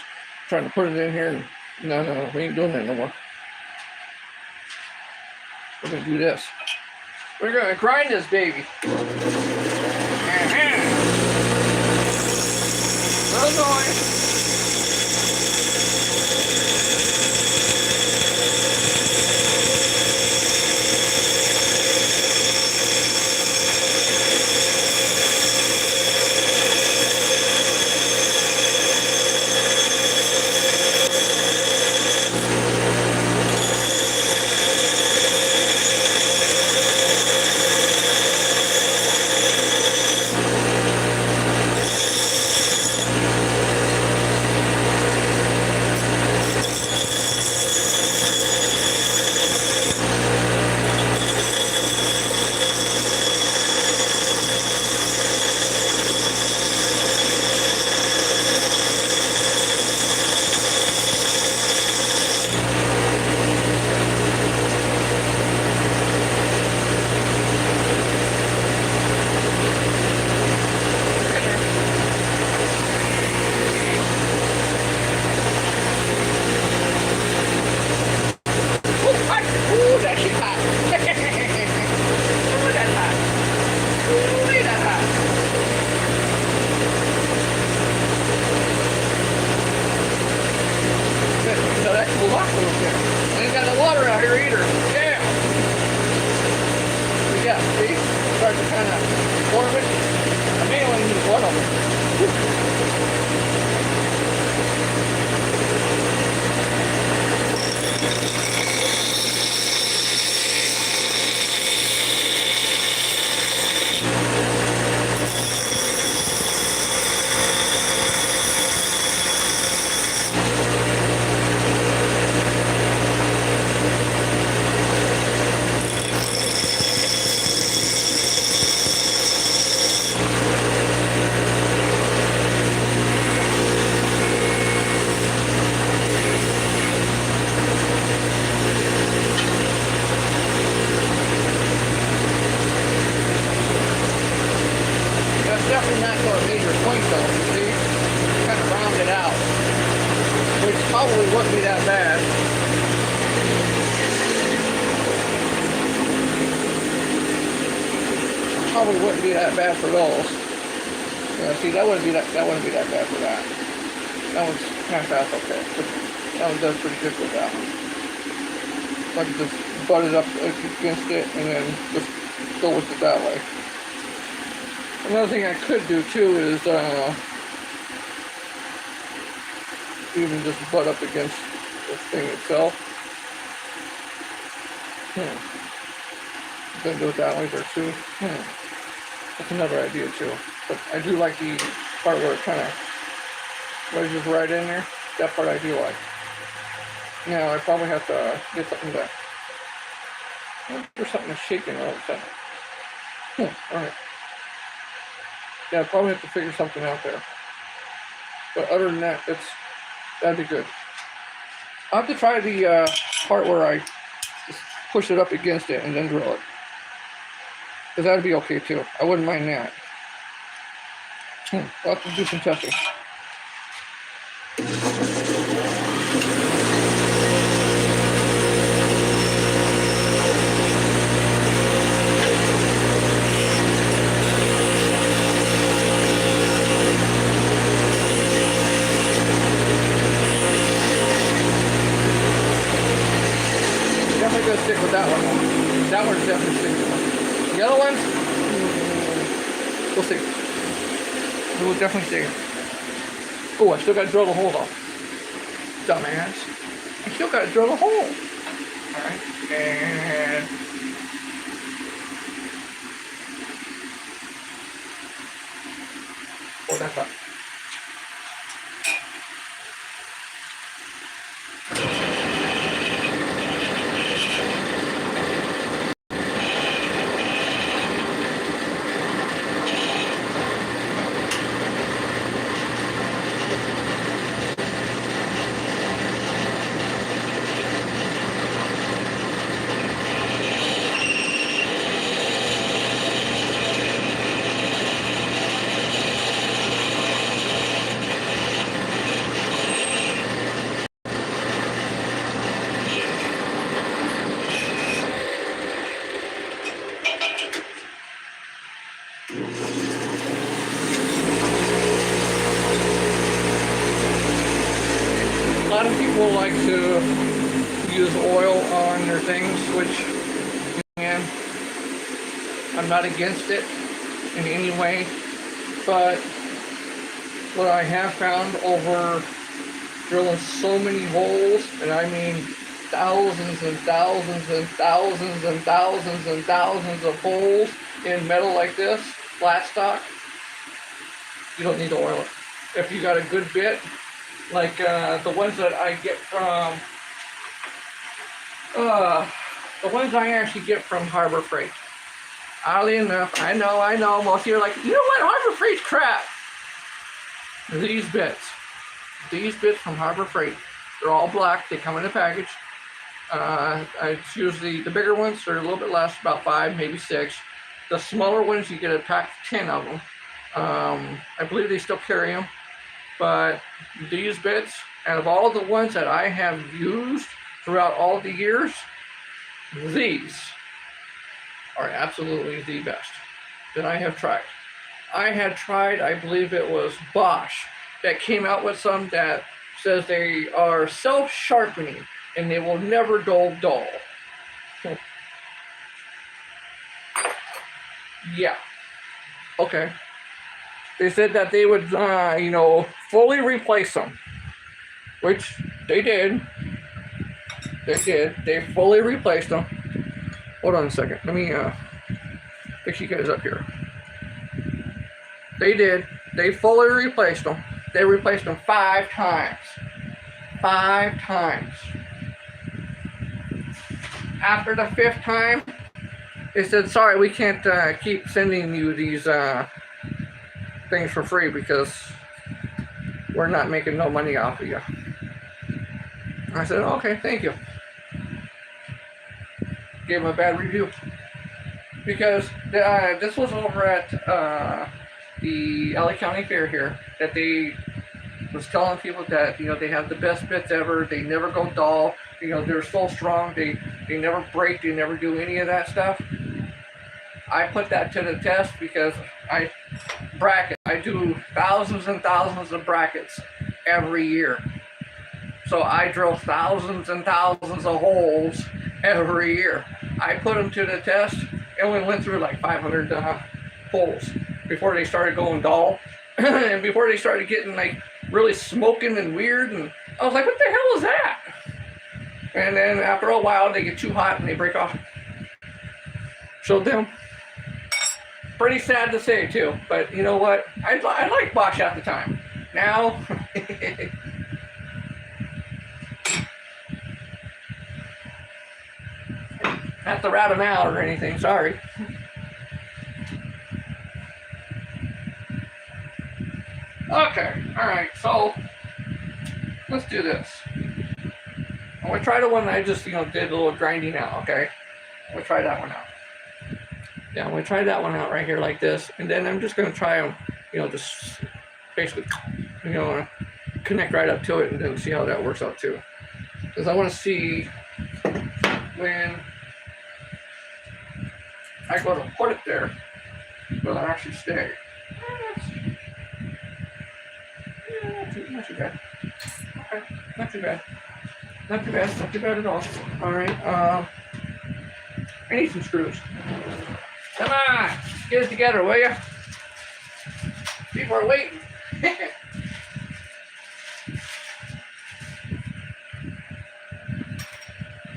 trying to put it in here. And no, we ain't doing that no more. We're gonna do this. We're gonna grind this baby. Little noise. probably wouldn't be that bad. Probably wouldn't be that bad for those. Yeah, see, that wouldn't be that bad for that. That one's half-assed okay. But that one does pretty good with that one. So I can just butt it up against it and then just go with it that way. Another thing I could do too is even just butt up against the thing itself. Then do it that way there too. That's another idea too. But I do like the part where it kind of wedges right in there. That part I do like. Now I probably have to get something to. There's something shaking all of a sudden. Alright. Yeah, I probably have to figure something out there. But other than that, that'd be good. I'll have to try the part where I just push it up against it and then drill it. Because that'd be okay too. I wouldn't mind that. I'll have to do some testing. Definitely gonna stick with that one. That one's definitely sticking. The other ones, we'll see. We'll definitely see. Oh, I still got to drill the hole though. Dumbass. I still got to drill the hole. Alright, and oh, that's up. A lot of people like to use oil on their things, which, man, I'm not against it in any way, but what I have found over drilling so many holes, and I mean thousands and thousands and thousands and thousands and thousands of holes in metal like this, flat stock, you don't need to oil it. If you got a good bit, like the ones that I get from, the ones I actually get from Harbor Freight. Oddly enough, I know, most of you are like, you know what, Harbor Freight's crap. These bits from Harbor Freight, they're all black, they come in a package. It's usually, the bigger ones are a little bit less, about 5, maybe 6. The smaller ones, you get a pack of 10 of them. I believe they still carry them. But these bits, out of all the ones that I have used throughout all the years, these are absolutely the best that I have tried. I had tried, I believe it was Bosch, that came out with some that says they are self-sharpening and they will never go dull. Yeah. Okay. They said that they would, fully replace them, which they did. They fully replaced them. Hold on a second. Let me fix you guys up here. They did. They fully replaced them. They replaced them 5 times. 5 times. After the 5th time, they said, sorry, we can't keep sending you these things for free because we're not making no money off of you. I said, okay, thank you. Gave them a bad review because this was over at the LA County Fair here that they was telling people that, you know, they have the best bits ever. They never go dull. You know, they're so strong. They never break. They never do any of that stuff. I put that to the test because I do thousands and thousands of brackets every year. So I drill thousands and thousands of holes every year. I put them to the test, and we went through like 500 holes before they started going dull, and before they started getting like really smoking and weird. And I was like, what the hell is that? And then after a while, they get too hot and they break off. Showed them. Pretty sad to say too, but you know what? I liked Bosch at the time. Now, not to rat them out or anything. Sorry. Okay, all right. So let's do this. I'm gonna try the one that I just, you know, did a little grinding out. Okay, I'm gonna try that one out. Yeah, I'm going to try that one out right here like this. And then I'm just going to try them, you know, just basically, you know, connect right up to it and then see how that works out too. Because I want to see when I go to put it there, will it actually stay? Not too bad. Okay, not too bad. Not too bad, not too bad at all. All right, I need some screws. Come on, get it together, will you? People are waiting.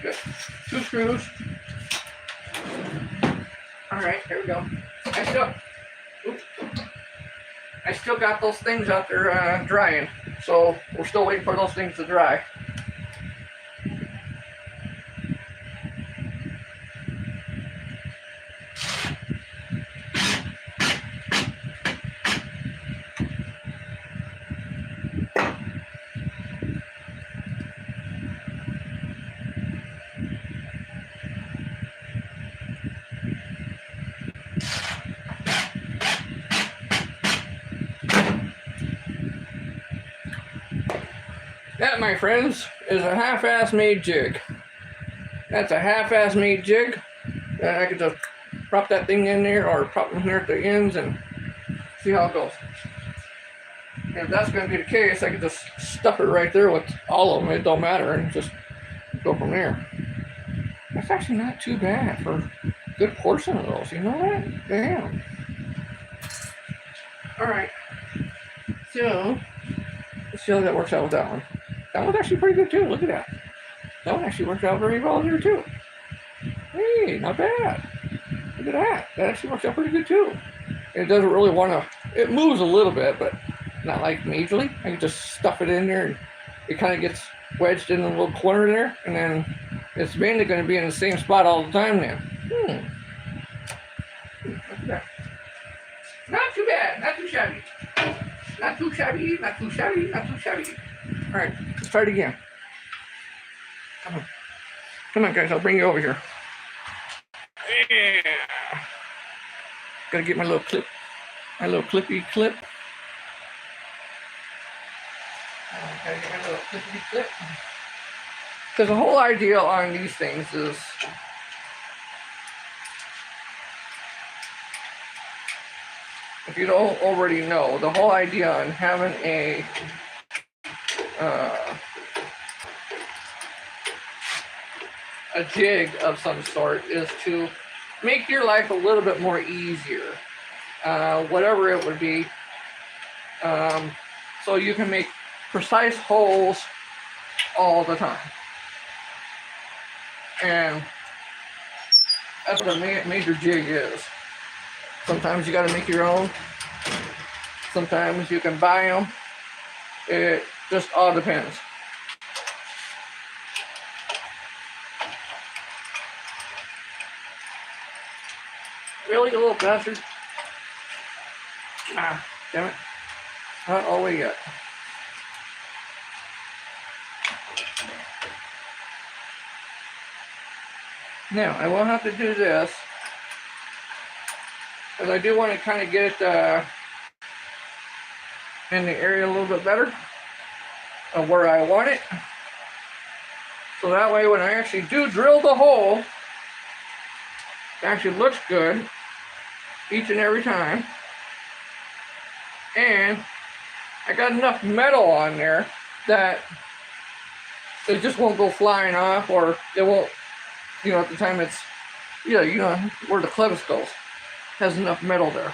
Good. 2 screws. All right, here we go. I still got those things out there drying, so we're still waiting for those things to dry. That, my friends, is a half-ass made jig. That's a half-ass made jig. I could just prop that thing in there or prop them here at the ends and see how it goes. And if that's going to be the case, I could just stuff it right there with all of them. It don't matter, and just go from there. That's actually not too bad for a good portion of those. You know that? Damn. All right. So let's see how that works out with that one. That one's actually pretty good too. Look at that. That one actually worked out very well here too. Hey, not bad. Look at that. That actually works out pretty good too. It doesn't really want to. It moves a little bit, but not like majorly. I can just stuff it in there, and it kind of gets wedged in a little corner there, and then it's mainly going to be in the same spot all the time then. Not too bad. Not too bad. Not too shabby. Not too shabby. Not too shabby. Not too shabby. All right, let's try it again. Come on. Come on, guys. I'll bring you over here. Yeah. Gotta get my little clip. My little clippy clip. Gotta get my little clippy clip. Because the whole idea on these things is if you don't already know, the whole idea on having a jig of some sort is to make your life a little bit more easier, whatever it would be, so you can make precise holes all the time. And that's what a major jig is. Sometimes you got to make your own. Sometimes you can buy them. It just all depends. Really, you little bastard? Ah, damn it. Not all the way yet. Now, I will have to do this, because I do want to kind of get it in the area a little bit better. of where I want it. So that way when I actually do drill the hole, it actually looks good each and every time. And I got enough metal on there that it just won't go flying off, or it won't, at the time it's, where the clevis goes, has enough metal there.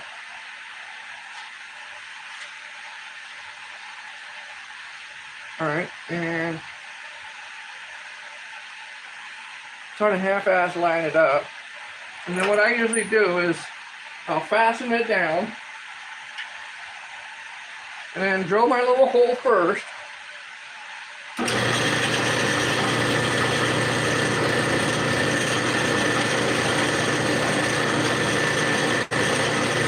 All right, and try to half-ass line it up. And then what I usually do is I'll fasten it down and then drill my little hole first.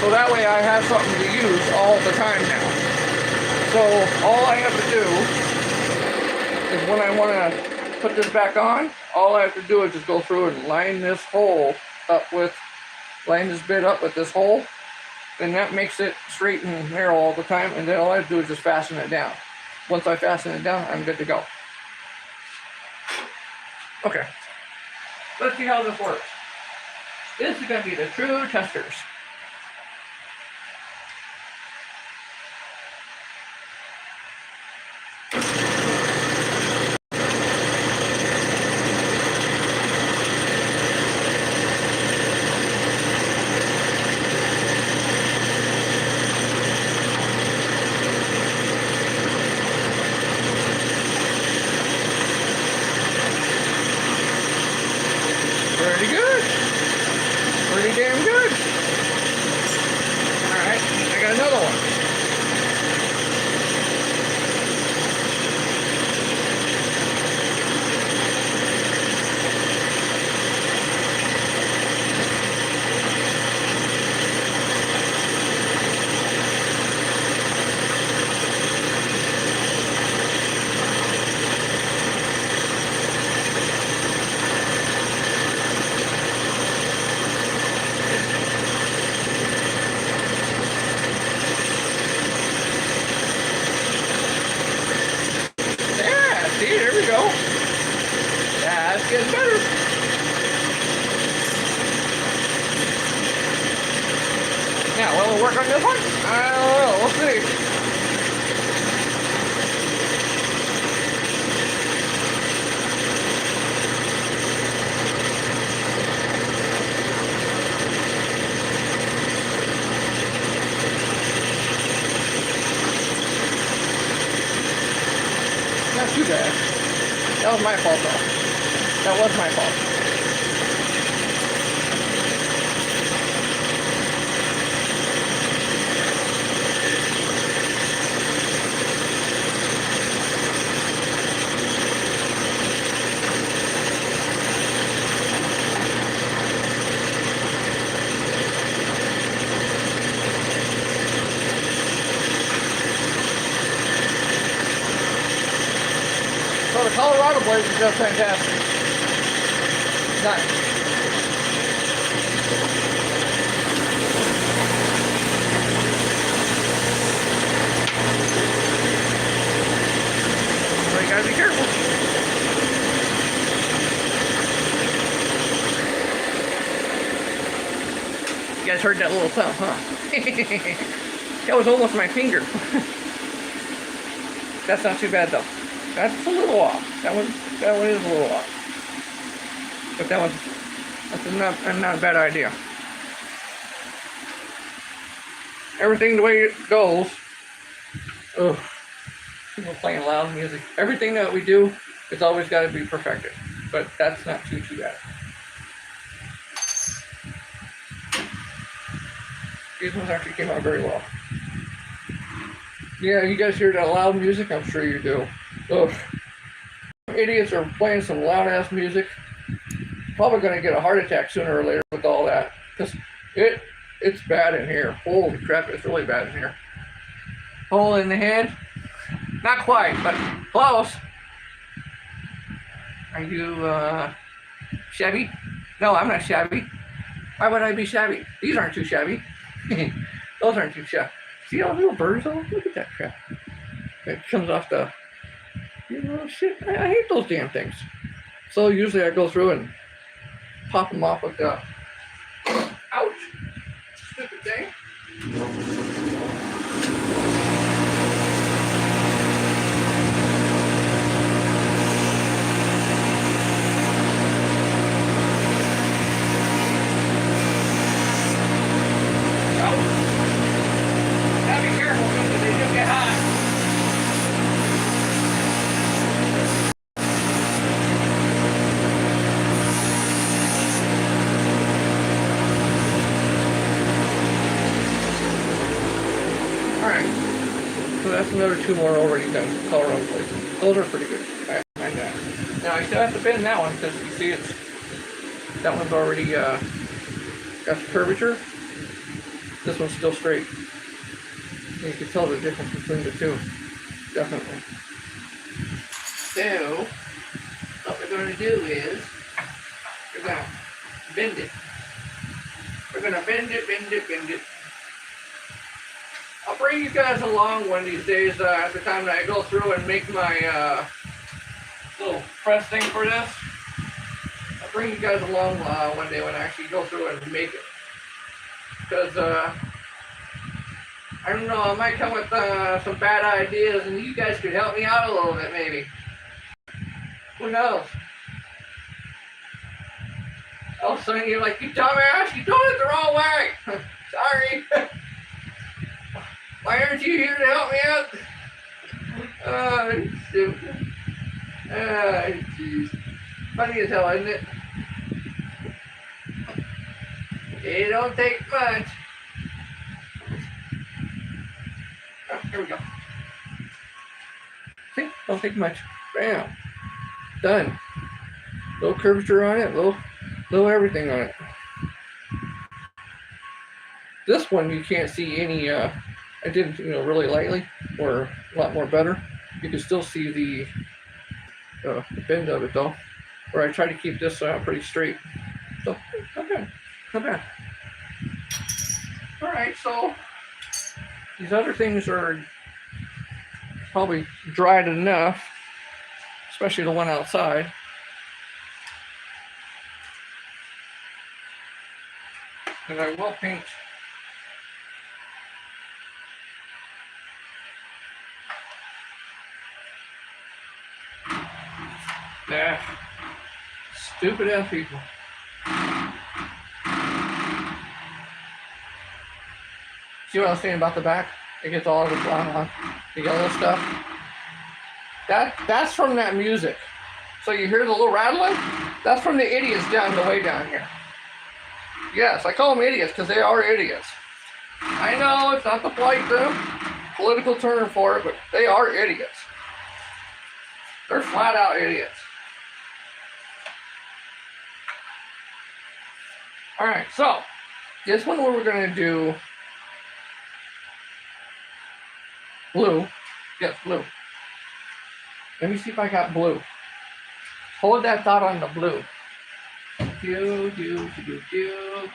So that way I have something to use all the time now. So all I have to do is when I want to put this back on, all I have to do is just go through and line this hole up with, line this bit up with this hole, and that makes it straight and narrow all the time, and then all I have to do is just fasten it down. Once I fasten it down, I'm good to go. Okay, let's see how this works. This is going to be the true testers. Pretty good. Pretty damn good. Alright, I got another one. See, there we go. That's getting better. Now, will it work on this one? I don't know. We'll see. Not too bad. That was my fault, though. That was my fault. So the Colorado blaze is just fantastic. Nice. So you gotta be careful. You guys heard that little thump, huh? That was almost my finger. That's not too bad though. That's a little off. That one is a little off. But that's not a bad idea. Everything the way it goes. Ugh. People playing loud music. Everything that we do, it's always got to be perfected. But that's not too bad. These ones actually came out very well. Yeah, you guys hear that loud music? I'm sure you do. Ugh. Idiots are playing some loud ass music. Probably gonna get a heart attack sooner or later with all that. Because it's bad in here. Holy crap, it's really bad in here. Hole in the head? Not quite, but close. Are you shabby? No, I'm not shabby. Why would I be shabby? These aren't too shabby. Those aren't too shabby. See all the little birds though? Look at that crap. It comes off the You know, shit, I hate those damn things. So usually I go through and pop them off with the, ouch, stupid thing. Gotta be careful because they do get hot. Alright, so that's another 2 more already done, color on places. Those are pretty good. I find that. Now I still have to bend that one because you see it's, that one's already got the curvature. This one's still straight. And you can tell the difference between the two, definitely. So, what we're going to do is, we're going to bend it. We're going to bend it, bend it, bend it. I'll bring you guys along one of these days at the time that I go through and make my little press thing for this. I'll bring you guys along one day when I actually go through and make it. Because, I don't know, I might come with some bad ideas and you guys could help me out a little bit maybe. Who knows? All of a sudden you're like, you dumbass, you're doing it the wrong way. Sorry. Why aren't you here to help me out? Oh, stupid. Oh, jeez. Funny as hell, isn't it? It don't take much. Oh, here we go. See? Don't take much. Bam. Done. Little curvature on it, little everything on it. This one you can't see any I did, really lightly, or a lot more better. You can still see the bend of it though, where I try to keep this pretty straight. So, not bad, not bad. All right, so these other things are probably dried enough, especially the one outside. And I will paint stupid ass people. See what I was saying about the back? It gets all the the yellow stuff. That's from that music. So you hear the little rattling? That's from the idiots down the way down here. Yes, I call them idiots because they are idiots. I know it's not the polite term, political term for it, but they are idiots. They're flat out idiots. All right, so this one where we're going to do blue. Yes, blue. Let me see if I got blue. Hold that thought on the blue. Do do do do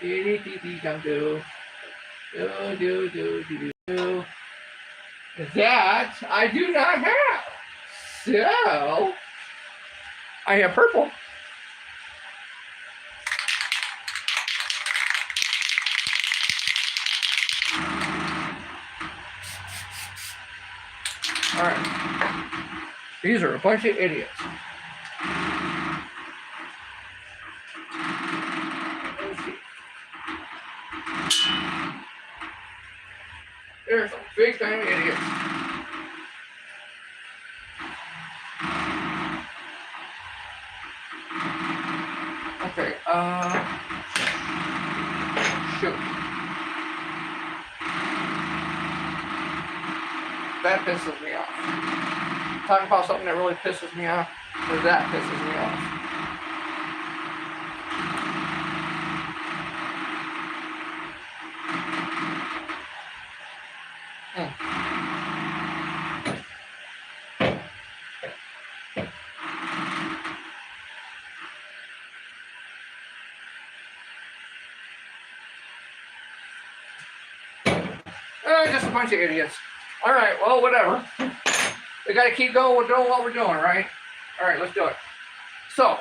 do do do do do do do do do. That I do not have. So I have purple. All right. These are a bunch of idiots. They're some big time idiots. Okay, shoot. That pisses me off. Talking about something that really pisses me off, or that pisses me off. Just a bunch of idiots. All right, well, whatever. We got to keep going. We're doing what we're doing, right? All right, let's do it. So